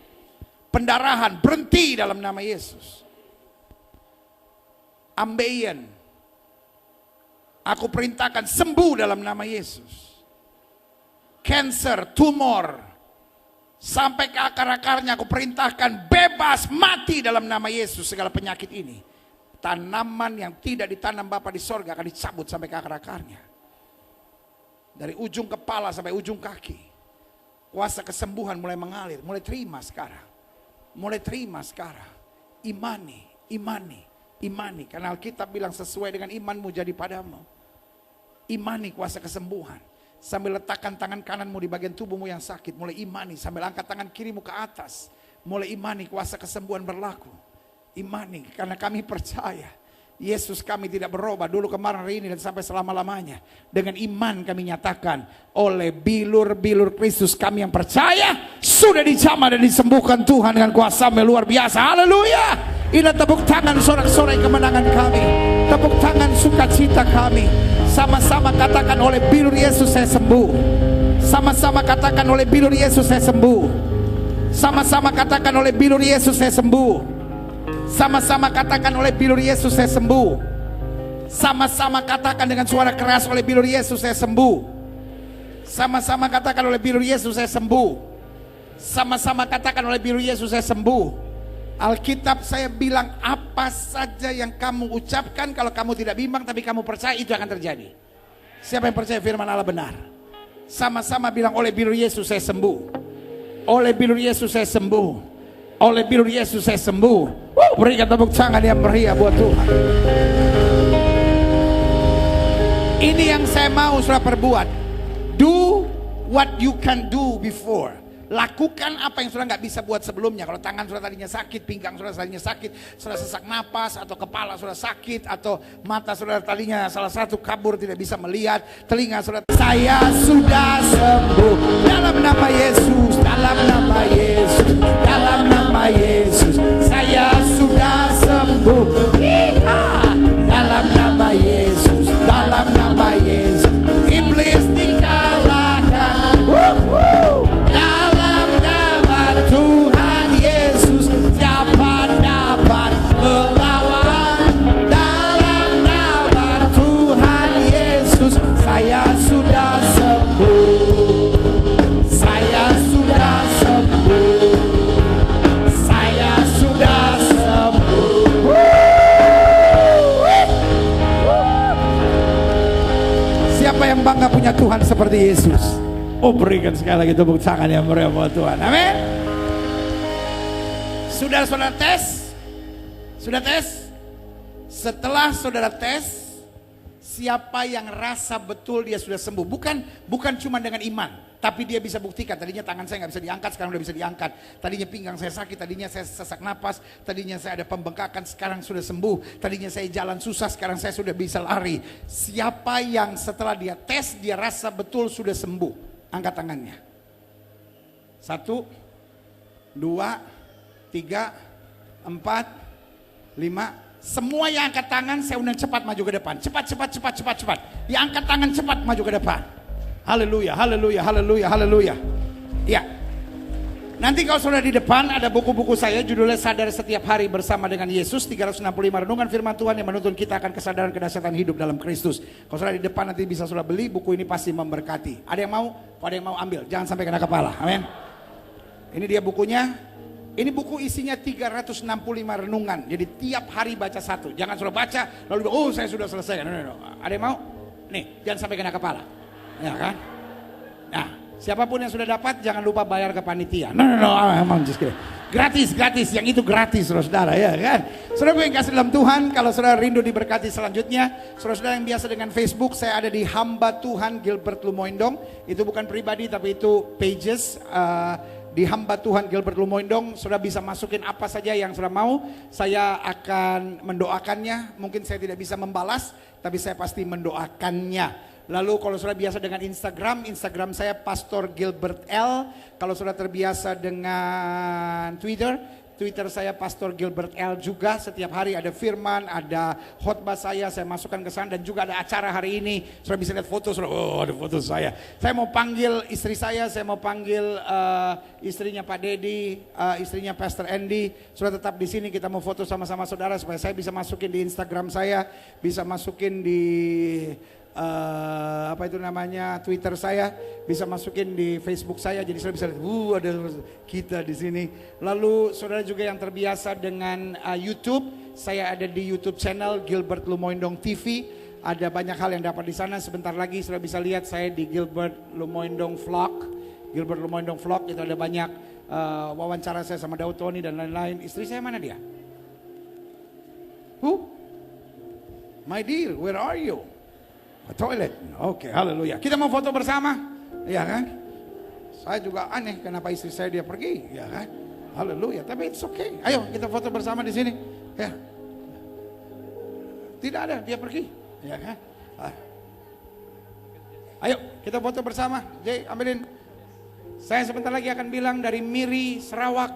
Pendarahan berhenti dalam nama Yesus. Ambeien, aku perintahkan sembuh dalam nama Yesus. Cancer, tumor, sampai ke akar-akarnya aku perintahkan bebas, mati dalam nama Yesus. Segala penyakit ini, tanaman yang tidak ditanam Bapa di sorga akan dicabut sampai ke akar-akarnya. Dari ujung kepala sampai ujung kaki. Kuasa kesembuhan mulai mengalir, mulai terima sekarang. Mulai terima sekarang. Imani. Karena Alkitab bilang sesuai dengan imanmu jadi padamu. Imani kuasa kesembuhan. Sambil letakkan tangan kananmu di bagian tubuhmu yang sakit. Mulai imani sambil angkat tangan kirimu ke atas. Mulai imani kuasa kesembuhan berlaku. Imani karena kami percaya. Yesus kami tidak berubah dulu, kemarin, hari ini dan sampai selama-lamanya. Dengan iman kami nyatakan oleh bilur-bilur Kristus kami yang percaya sudah dijamah dan disembuhkan Tuhan dengan kuasa luar biasa. Haleluya. Inilah tepuk tangan sorak-sorai kemenangan kami. Tepuk tangan sukacita kami. Sama-sama katakan oleh bilur Yesus saya sembuh. Sama-sama katakan oleh bilur Yesus saya sembuh. Sama-sama katakan oleh bilur Yesus saya sembuh. Sama-sama katakan oleh bilur Yesus saya sembuh. Sama-sama katakan dengan suara keras oleh bilur Yesus saya sembuh. Sama-sama katakan oleh bilur Yesus saya sembuh. Sama-sama katakan oleh bilur Yesus saya sembuh. Alkitab saya bilang apa saja yang kamu ucapkan, kalau kamu tidak bimbang tapi kamu percaya, itu akan terjadi. Siapa yang percaya firman Allah benar? Sama-sama bilang oleh bilur Yesus saya sembuh. Oleh bilur Yesus saya sembuh. Oleh bilur Yesus saya sembuh. Berikan tepuk tangan yang meriah buat Tuhan. Ini yang saya mau saudara perbuat. Do what you can do before. Lakukan apa yang saudara nggak bisa buat sebelumnya. Kalau tangan saudara tadinya sakit, pinggang saudara tadinya sakit, saudara sesak napas, atau kepala saudara sakit, atau mata saudara tadinya salah satu kabur tidak bisa melihat, telinga saudara, saya sudah sembuh dalam nama Yesus, dalam nama Yesus, dalam nama Yesus, saya sudah sembuh. Dalam nama Yesus, dalam nama Yesus, iblis dikalahkan. Tuhan Yesus, siapa dapat melawan? Dalam nama Tuhan Yesus, saya sudah sembuh. Saya sudah sembuh. Saya sudah sembuh. Siapa yang bangga punya Tuhan seperti Yesus? Oh, berikan sekali lagi tepuk tangan yang meriah buat Tuhan. Amin. Sudah saudara tes? Sudah tes? Setelah saudara tes, siapa yang rasa betul dia sudah sembuh? Bukan cuma dengan iman, tapi dia bisa buktikan. Tadinya tangan saya nggak bisa diangkat, sekarang udah bisa diangkat. Tadinya pinggang saya sakit, tadinya saya sesak napas, tadinya saya ada pembengkakan, sekarang sudah sembuh. Tadinya saya jalan susah, sekarang saya sudah bisa lari. Siapa yang setelah dia tes, dia rasa betul sudah sembuh? Angkat tangannya. 1, 2, 3, 4, 5. Semua yang angkat tangan saya undang cepat maju ke depan. Cepat. Yang angkat tangan cepat maju ke depan. Haleluya, haleluya, haleluya, haleluya. Ya. Nanti kalau saudara di depan ada buku-buku saya, judulnya Sadar Setiap Hari Bersama dengan Yesus, 365 renungan firman Tuhan yang menuntun kita akan kesadaran kedahsyatan hidup dalam Kristus. Kalau saudara di depan nanti bisa saudara beli, buku ini pasti memberkati. Ada yang mau? Ada yang mau ambil, jangan sampai kena kepala. Amin. Ini dia bukunya. Ini buku isinya 365 renungan. Jadi tiap hari baca satu. Jangan saudara baca lalu oh saya sudah selesai. No. Ada yang mau? Nih, jangan sampai kena kepala. Ya kan? Nah, siapapun yang sudah dapat jangan lupa bayar ke panitia. No, emang gratis, yang itu gratis saudara ya kan. Saudara yang kasih dalam Tuhan, kalau saudara rindu diberkati selanjutnya, saudara yang biasa dengan Facebook, saya ada di Hamba Tuhan Gilbert Lumoindong. Itu bukan pribadi tapi itu pages. Di Hamba Tuhan Gilbert Lumoindong, saudara bisa masukin apa saja yang saudara mau. Saya akan mendoakannya. Mungkin saya tidak bisa membalas, tapi saya pasti mendoakannya. Lalu kalau saudara biasa dengan Instagram saya Pastor Gilbert L. Kalau saudara terbiasa dengan Twitter saya Pastor Gilbert L juga. Setiap hari ada firman, ada khotbah saya masukkan ke sana. Dan juga ada acara hari ini. Saudara bisa lihat foto, oh ada foto saya. Saya mau panggil istri saya mau panggil istrinya Pak Dedi, istrinya Pastor Andy. Saudara tetap di sini, kita mau foto sama-sama saudara supaya saya bisa masukin di Instagram saya, bisa masukin di Twitter saya, bisa masukin di Facebook saya, jadi saudara bisa lihat, ada kita di sini. Lalu saudara juga yang terbiasa dengan YouTube, saya ada di YouTube channel Gilbert Lumoindong TV. Ada banyak hal yang dapat di sana. Sebentar lagi saudara bisa lihat saya di Gilbert Lumoindong Vlog, Gilbert Lumondong Vlog, itu ada banyak wawancara saya sama Daud Tony dan lain-lain. Istri saya mana dia? Who? My dear, where are you? Toilet. Oke, haleluya. Kita mau foto bersama, ya kan? Saya juga aneh kenapa istri saya dia pergi, ya kan? Haleluya. Tapi it's okay. Ayo kita foto bersama di sini, ya. Tidak ada, dia pergi, ya kan? Ayo kita foto bersama. Jay, ambilin. Saya sebentar lagi akan bilang dari Miri, Sarawak,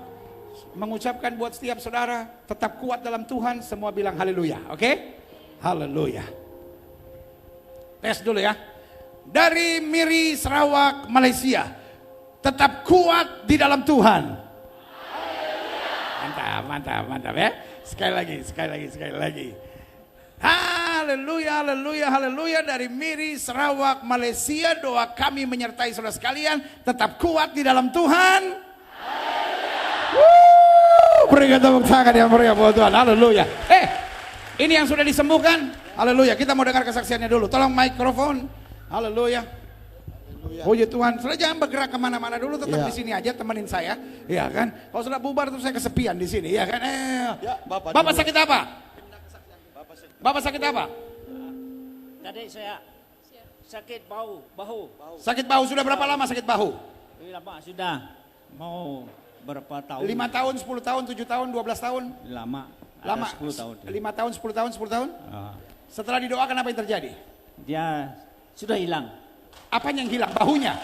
mengucapkan buat setiap saudara tetap kuat dalam Tuhan. Semua bilang haleluya, oke? Haleluya. Tes dulu ya. Dari Miri, Sarawak, Malaysia. Tetap kuat di dalam Tuhan. Mantap, mantap, mantap ya. Sekali lagi. Haleluya, haleluya, haleluya. Dari Miri, Sarawak, Malaysia. Doa kami menyertai saudara sekalian. Tetap kuat di dalam Tuhan. Berikan tepuk tangan yang meriah buat Tuhan. Haleluya. Ini yang sudah disembuhkan. Haleluya. Kita mau dengar kesaksiannya dulu. Tolong mikrofon. Haleluya. Puji Tuhan. Sudah jangan bergerak kemana-mana dulu. Tetap di sini aja temenin saya. Ya kan. Kalau sudah bubar terus saya kesepian di sini. Ya kan. Bapak sakit apa? Bapak sakit apa? Tadi saya sakit bahu. Sakit bahu. Sudah berapa lama sakit bahu? Lama sudah. Mau berapa tahun? 5 tahun, 10 tahun, 7 tahun, 12 tahun? Lama. Lama. 10 tahun. 5 tahun, 10 tahun, 10 tahun? Setelah didoakan apa yang terjadi? Dia sudah hilang. Apanya yang hilang? Bahunya?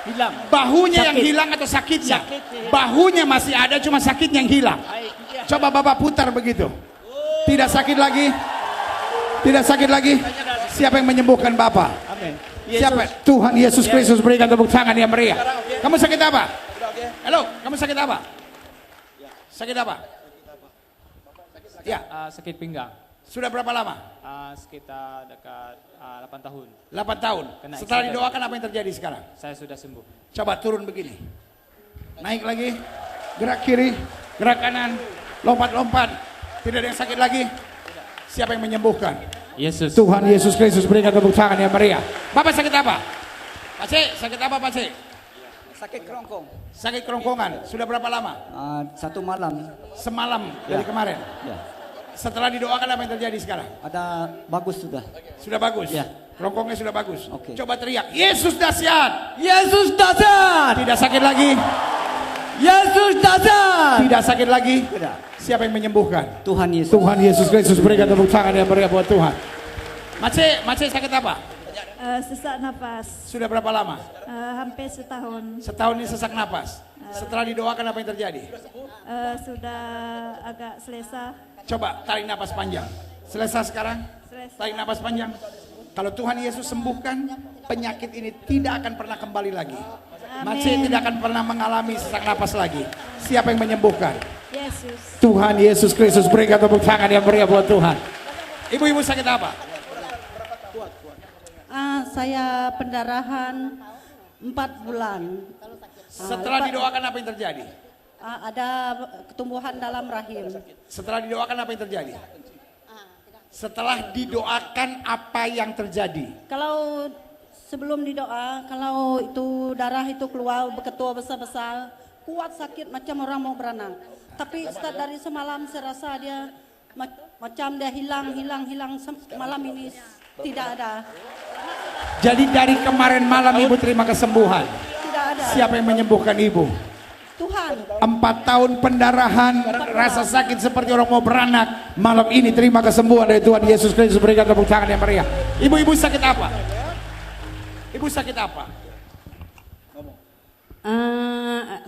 Hilang. Bahunya Sakit. yang hilang atau sakitnya? Sakit. Bahunya masih ada, cuma sakitnya yang hilang. Coba Bapak putar begitu. Tidak sakit lagi. Tidak sakit lagi. Siapa yang menyembuhkan Bapak? Amin. Siapa? Tuhan Yesus Kristus, berikan tepuk tangan yang meriah. Kamu sakit apa? Halo, kamu sakit apa? Sakit apa? Ya. Sakit pinggang. Sudah berapa lama? Sekitar dekat 8 tahun. 8 tahun. Setelah didoakan apa yang terjadi sekarang? Saya sudah sembuh. Coba turun begini. Naik lagi. Gerak kiri, gerak kanan, lompat-lompat. Tidak ada yang sakit lagi. Siapa yang menyembuhkan? Yesus. Tuhan Yesus Kristus, berikan tepuk tangan yang meriah. Bapak sakit apa? Pak C, sakit apa Pak C? Sakit kerongkong. Sakit kerongkongan. Sudah berapa lama? 1 malam. Semalam dari kemarin. Ya. Setelah didoakan apa yang terjadi sekarang? Ada bagus sudah. Sudah bagus? Ya. Kerongkongnya sudah bagus? Oke. Coba teriak, Yesus dahsyat. Yesus dahsyat. Tidak sakit lagi? Yesus dahsyat. Tidak sakit lagi? Tidak. Siapa yang menyembuhkan? Tuhan Yesus. Tuhan Yesus Kristus, berikan tepuk tangan yang meriah buat Tuhan. Mace sakit apa? Sesak napas. Sudah berapa lama? Hampir setahun. Setahun ini sesak napas. Setelah didoakan apa yang terjadi? Sudah agak selesa. Coba tarik napas panjang. Selesai sekarang? Selesai. Tarik napas panjang. Kalau Tuhan Yesus sembuhkan, penyakit ini tidak akan pernah kembali lagi. Mace tidak akan pernah mengalami sesak napas lagi. Siapa yang menyembuhkan? Yesus. Tuhan Yesus Kristus, berikan tepuk tangan yang meriah buat Tuhan. Ibu-ibu sakit apa? Saya pendarahan 4 bulan. Setelah didoakan apa yang terjadi? Ada ketumbuhan dalam rahim. Setelah didoakan apa yang terjadi? Setelah didoakan apa yang terjadi? Kalau sebelum didoa, kalau itu darah itu keluar berketua besar-besar, kuat sakit macam orang mau berenang. Tapi start dari semalam saya rasa dia macam dia hilang. Malam ini tidak ada. Jadi dari kemarin malam ibu terima kesembuhan. Tidak ada. Siapa yang menyembuhkan ibu? Tuhan. 4 tahun pendarahan, rasa sakit seperti orang mau beranak. Malam ini terima kesembuhan dari Tuhan Yesus Kristus, berikan tepuk tangan yang meriah. Ibu-ibu sakit apa? Ibu sakit apa?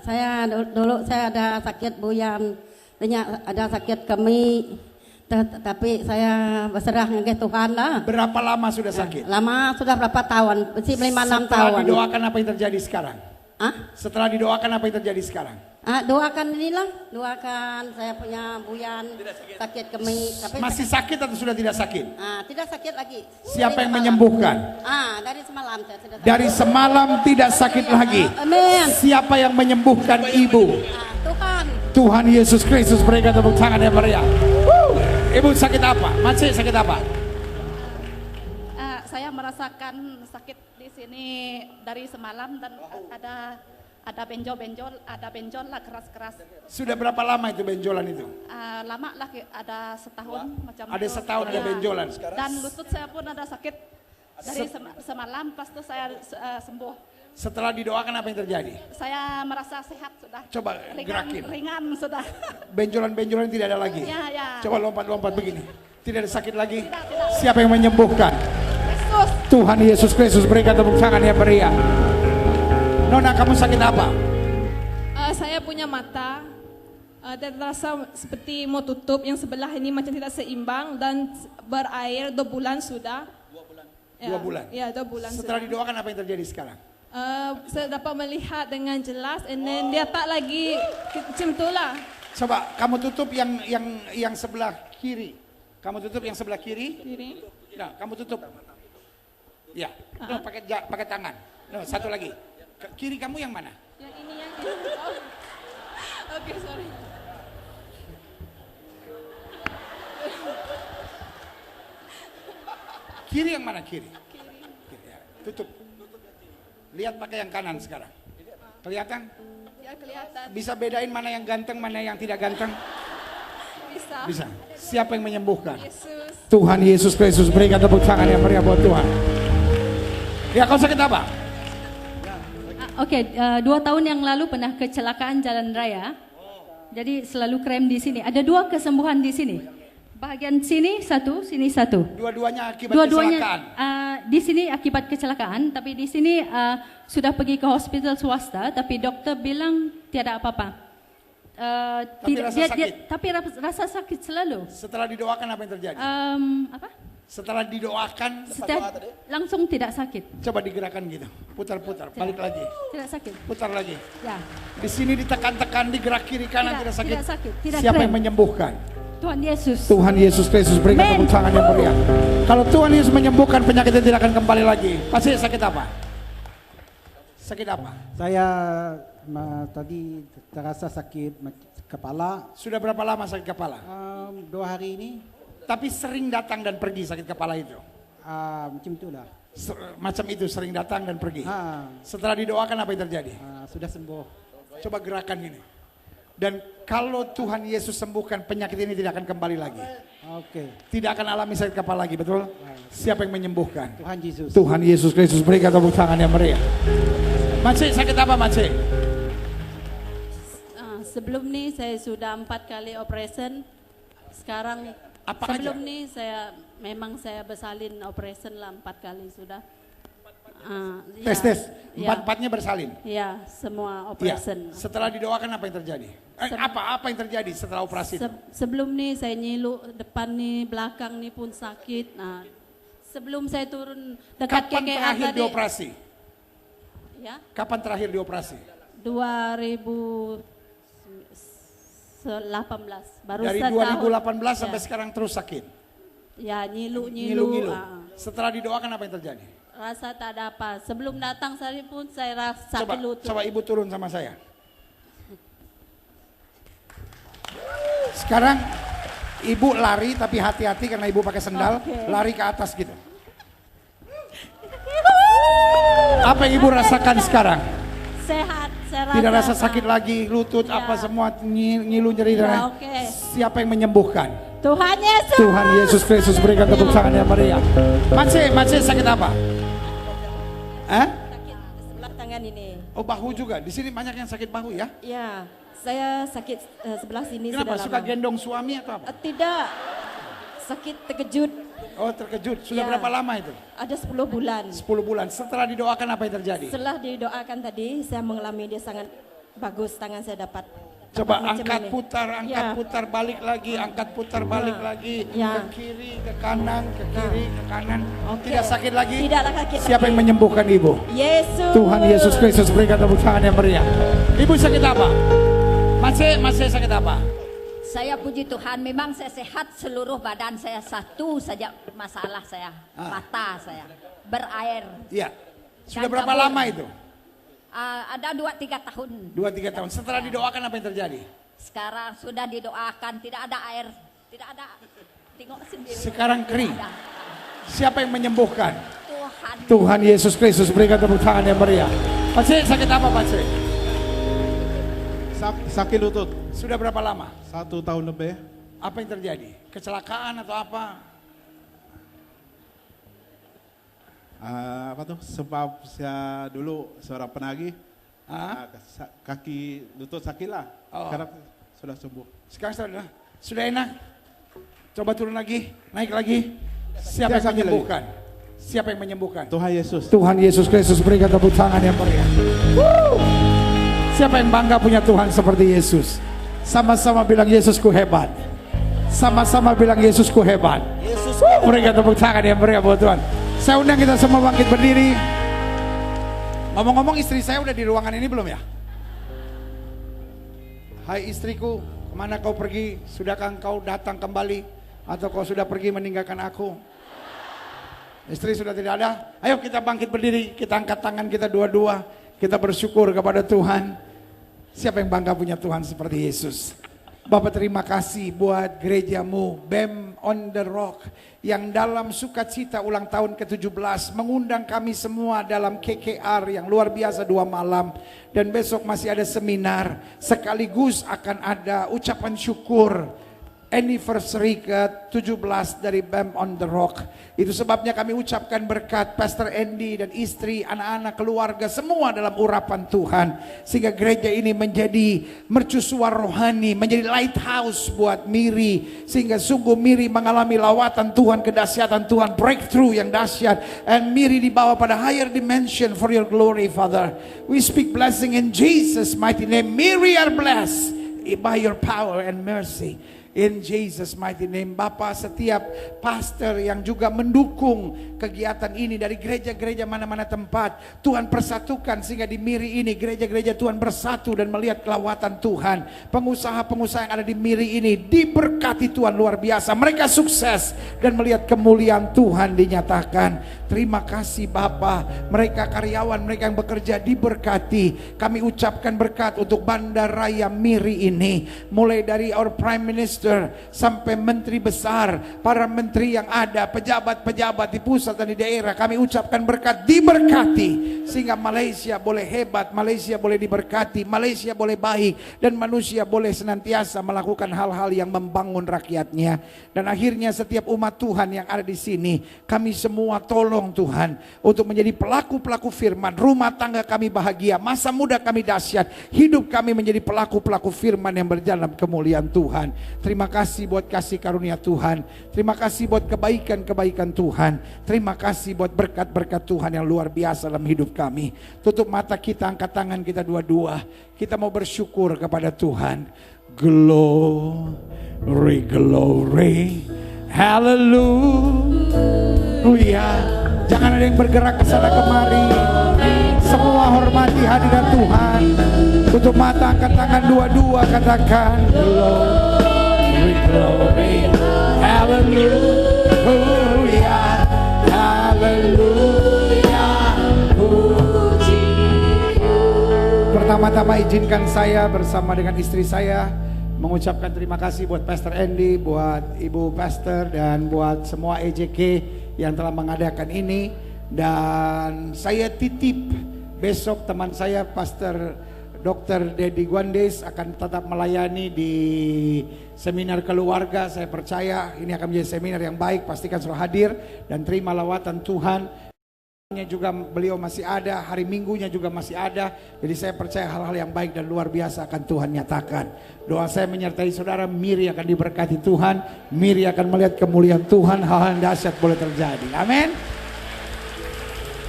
Saya dulu saya ada sakit buyam, ada sakit kemih, tapi saya berserah ke Tuhan lah. Berapa lama sudah sakit? Lama, sudah berapa tahun? Mesti 5-6 tahun. Setelah didoakan apa yang terjadi sekarang? Setelah didoakan apa yang terjadi sekarang? Doakan inilah, doakan saya punya buyan sakit kemih. Tapi masih sakit atau sudah tidak sakit? Tidak sakit lagi. Siapa yang menyembuhkan? Dari semalam saya sudah sakit. Dari semalam tidak sakit lagi. Amin. Siapa yang menyembuhkan ibu? Tuhan. Tuhan Yesus Kristus, berikan tepuk tangan yang meriah. Ibu sakit apa? Masih sakit apa? Saya merasakan sakit di sini dari semalam dan ada benjol lah keras-keras. Sudah berapa lama itu benjolan itu? Lama lah, ada setahun macam Ada itu. setahun ada Ya. benjolan. Dan lutut saya pun ada sakit dari semalam, pas itu saya sembuh. Setelah didoakan apa yang terjadi? Saya merasa sehat sudah. Coba gerakin. Ringan sudah. Benjolan-benjolan tidak ada lagi. Ya, ya. Coba lompat-lompat begini. Tidak ada sakit lagi. Tidak. Siapa yang menyembuhkan? Yesus. Tuhan Yesus Kristus, berikan tepuk tangan yang meriah. Nona, kamu sakit apa? Saya punya mata dan terasa seperti mau tutup, yang sebelah ini macam tidak seimbang dan berair 2 bulan sudah. 2 bulan? Ya, 2 bulan Setelah sudah. didoakan apa yang terjadi sekarang? Saya dapat melihat dengan jelas, and then dia tak lagi macam itulah. Coba kamu tutup yang sebelah kiri. Kamu tutup yang sebelah kiri. Nah, kamu tutup. Ya, no, pakai tangan. No, satu lagi. Kiri kamu yang mana? Yang ini yang ini. Oh. Oke, sorry. Kiri yang mana kiri? Kiri. Ya. Tutup. Lihat pakai yang kanan sekarang. Kelihatan? Ya, kelihatan. Bisa bedain mana yang ganteng, mana yang tidak ganteng? Bisa. Bisa. Siapa yang menyembuhkan? Yesus. Tuhan Yesus Kristus, berikan tepuk tangan yang meriah buat Tuhan. Ya, kau sakit apa? Oke, 2 tahun yang lalu pernah kecelakaan jalan raya. Jadi selalu krem di sini. Ada 2 kesembuhan di sini. Bahagian sini 1, sini 1. Dua-duanya akibat Dua-duanya kecelakaan. di sini akibat kecelakaan, tapi di sini sudah pergi ke hospital swasta, tapi dokter bilang tiada apa-apa. Tapi rasa sakit? Tapi rasa sakit selalu. Setelah didoakan apa yang terjadi? Apa? Setelah didoakan Langsung tidak sakit. coba digerakkan gitu, putar-putar, balik lagi, Tidak sakit. putar lagi. Ya. Di sini ditekan-tekan, digerak kiri kanan tidak sakit. Tidak sakit. Tidak Siapa krem. yang menyembuhkan? Tuhan Yesus. Tuhan Yesus Kristus, berikan Amen. tepuk tangan yang meriah. Kalau Tuhan Yesus menyembuhkan, penyakitnya tidak akan kembali lagi. Pasti sakit apa? Sakit apa? Saya tadi terasa sakit kepala. Sudah berapa lama sakit kepala? 2 hari ini. Tapi sering datang dan pergi sakit kepala itu? Macam itulah. Macam itu, sering datang dan pergi. Setelah didoakan apa yang terjadi? Sudah sembuh. Coba gerakan ini. Dan kalau Tuhan Yesus sembuhkan, penyakit ini tidak akan kembali lagi. Oke. Tidak akan alami sakit kepala lagi, betul? Siapa yang menyembuhkan? Tuhan Yesus. Tuhan Yesus Kristus, berikan tepuk tangan yang meriah. Mace, sakit apa Mace? Sebelum ini saya sudah 4 kali operation. Sekarang apa sebelum aja? ini memang saya bersalin operation lah 4 kali sudah. Tes. Empat-empatnya bersalin? Iya, semua Ya. operation. Setelah didoakan apa yang terjadi? Apa yang terjadi setelah operasi? Sebelum ini saya nyilu depan nih, belakang nih pun sakit. Nah, sebelum saya turun dekat Kapan KKR terakhir tadi. dioperasi? Ya. Kapan terakhir dioperasi? 2018. Baru Dari setahun. 2018 sampai Ya. sekarang terus sakit? Ya, nyilu. Ngilu-ngilu. Setelah didoakan apa yang terjadi? Rasa tak ada apa. Sebelum datang saya pun saya rasa sakit lutut. Coba ibu turun sama saya. Sekarang ibu lari tapi hati-hati karena ibu pakai sendal. Oke. Lari ke atas gitu. Apa yang ibu rasakan sekarang? Sehat, saya rasa. Tidak rasa sakit lagi, lutut apa semua ngilu nyeri dan Ya, lain. oke. Siapa yang menyembuhkan? Tuhan Yesus. Tuhan Yesus Kristus, berikan tepuk tangan yang meriah. Mace sakit apa? Sebelah tangan ini. Oh, bahu juga. Di sini banyak yang sakit bahu ya? Ya, saya sakit sebelah sini. Kenapa? sudah Suka lama. gendong suami atau apa? Tidak, sakit terkejut. Oh, terkejut. Sudah Ya. berapa lama itu? Ada 10 bulan. 10 bulan. Setelah didoakan apa yang terjadi? Setelah didoakan tadi, saya mengalami dia sangat bagus. Tangan saya dapat. Coba macam angkat ini. putar, angkat Ya. putar, balik lagi, angkat putar, balik lagi, Ya. ke kiri, ke kanan, ke kiri, ke kanan. Oke. Tidak sakit lagi? Tidak sakit Siapa lagi. yang menyembuhkan ibu? Yesus. Tuhan Yesus Kristus, berikan tepuk tangan yang meriah. Ibu sakit apa? Masih sakit apa? Saya puji Tuhan, memang saya sehat, seluruh badan saya, satu saja masalah saya, mata saya berair. Iya. Sudah Dan berapa kabur. lama itu? Ada 2-3 tahun. 2-3 tahun. Setelah didoakan apa yang terjadi? Sekarang sudah didoakan, tidak ada air, tidak ada. Tengok sendiri. Sekarang kering. Tidak ada. Siapa yang menyembuhkan? Tuhan Yesus Kristus, berikan tepuk tangan yang meriah. Pak Cik, sakit apa Pak Cik? Sakit lutut. Sudah berapa lama? 1 tahun lebih. Apa yang terjadi? Kecelakaan atau apa? Apa tuh? Sebab saya dulu seorang penagih. Kaki lutut sakit lah. Sekarang sudah sembuh. Sekarang sudah enak. Coba turun lagi, naik lagi. Siapa yang menyembuhkan? Siapa yang menyembuhkan? Tuhan Yesus. Tuhan Yesus Kristus, berikan tepuk tangan yang meriah. Siapa yang bangga punya Tuhan seperti Yesus? Sama-sama bilang Yesusku hebat. Sama-sama bilang Yesusku hebat. Berikan tepuk tangan yang meriah buat Tuhan. Saya undang kita semua bangkit berdiri. Ngomong-ngomong, istri saya udah di ruangan ini belum ya? Hai istriku, kemana kau pergi? Sudahkah engkau datang kembali? Atau kau sudah pergi meninggalkan aku? Istri sudah tidak ada? Ayo kita bangkit berdiri, kita angkat tangan kita dua-dua. Kita bersyukur kepada Tuhan. Siapa yang bangga punya Tuhan seperti Yesus? Bapak terima kasih buat gerejamu, BEM on the Rock, yang dalam sukacita ulang tahun ke-17 mengundang kami semua dalam KKR yang luar biasa 2 malam. Dan besok masih ada seminar, sekaligus akan ada ucapan syukur anniversary ke-17 dari BEM on the Rock. Itu sebabnya kami ucapkan berkat Pastor Andy dan istri, anak-anak, keluarga, semua dalam urapan Tuhan. Sehingga gereja ini menjadi mercusuar rohani, menjadi lighthouse buat Miri. Sehingga sungguh Miri mengalami lawatan Tuhan, kedahsyatan Tuhan, breakthrough yang dahsyat. And Miri dibawa pada higher dimension for your glory, Father. We speak blessing in Jesus' mighty name. Miri are blessed by your power and mercy. In Jesus mighty name. Bapak, setiap pastor yang juga mendukung kegiatan ini dari gereja-gereja mana-mana tempat, Tuhan persatukan sehingga di Miri ini gereja-gereja Tuhan bersatu dan melihat kelawatan Tuhan. Pengusaha-pengusaha yang ada di Miri ini diberkati Tuhan luar biasa. Mereka sukses dan melihat kemuliaan Tuhan dinyatakan. Terima kasih Bapak. Mereka karyawan, mereka yang bekerja diberkati. Kami ucapkan berkat untuk Bandaraya Miri ini. Mulai dari our Prime Minister sampai menteri besar, para menteri yang ada, pejabat-pejabat di pusat dan di daerah, kami ucapkan berkat, diberkati sehingga Malaysia boleh hebat, Malaysia boleh diberkati, Malaysia boleh baik, dan manusia boleh senantiasa melakukan hal-hal yang membangun rakyatnya. Dan akhirnya setiap umat Tuhan yang ada di sini, kami semua tolong Tuhan untuk menjadi pelaku-pelaku firman. Rumah tangga kami bahagia, masa muda kami dahsyat, hidup kami menjadi pelaku-pelaku firman yang berjalan kemuliaan Tuhan. Terima kasih buat kasih karunia Tuhan. Terima kasih buat kebaikan-kebaikan Tuhan. Terima kasih buat berkat-berkat Tuhan yang luar biasa dalam hidup kami. Tutup mata kita, angkat tangan kita dua-dua. Kita mau bersyukur kepada Tuhan. Glory, glory, hallelujah. Jangan ada yang bergerak ke sana kemari. Semua hormati hadirat Tuhan. Tutup mata, angkat tangan dua-dua, katakan glory, glory, hallelujah, hallelujah. Pertama-tama izinkan saya bersama dengan istri saya mengucapkan terima kasih buat Pastor Andy, buat Ibu Pastor, dan buat semua EJK yang telah mengadakan ini. Dan saya titip besok teman saya Pastor Dr. Dedi Guandes akan tetap melayani di seminar keluarga. Saya percaya ini akan menjadi seminar yang baik. Pastikan selalu hadir dan terima lawatan Tuhan. Juga beliau masih ada, hari Minggunya juga masih ada. Jadi saya percaya hal-hal yang baik dan luar biasa akan Tuhan nyatakan. Doa saya menyertai saudara, Miri akan diberkati Tuhan, Miri akan melihat kemuliaan Tuhan, hal-hal yang dahsyat boleh terjadi. Amin.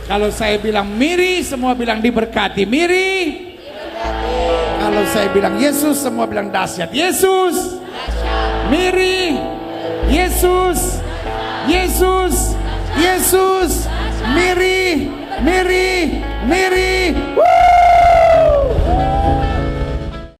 Kalau saya bilang Miri, semua bilang diberkati. Miri. Kalau saya bilang Yesus, semua bilang dahsyat. Yesus, Miri, Yesus, Yesus, Yesus, Miri, Miri, Miri. Woo!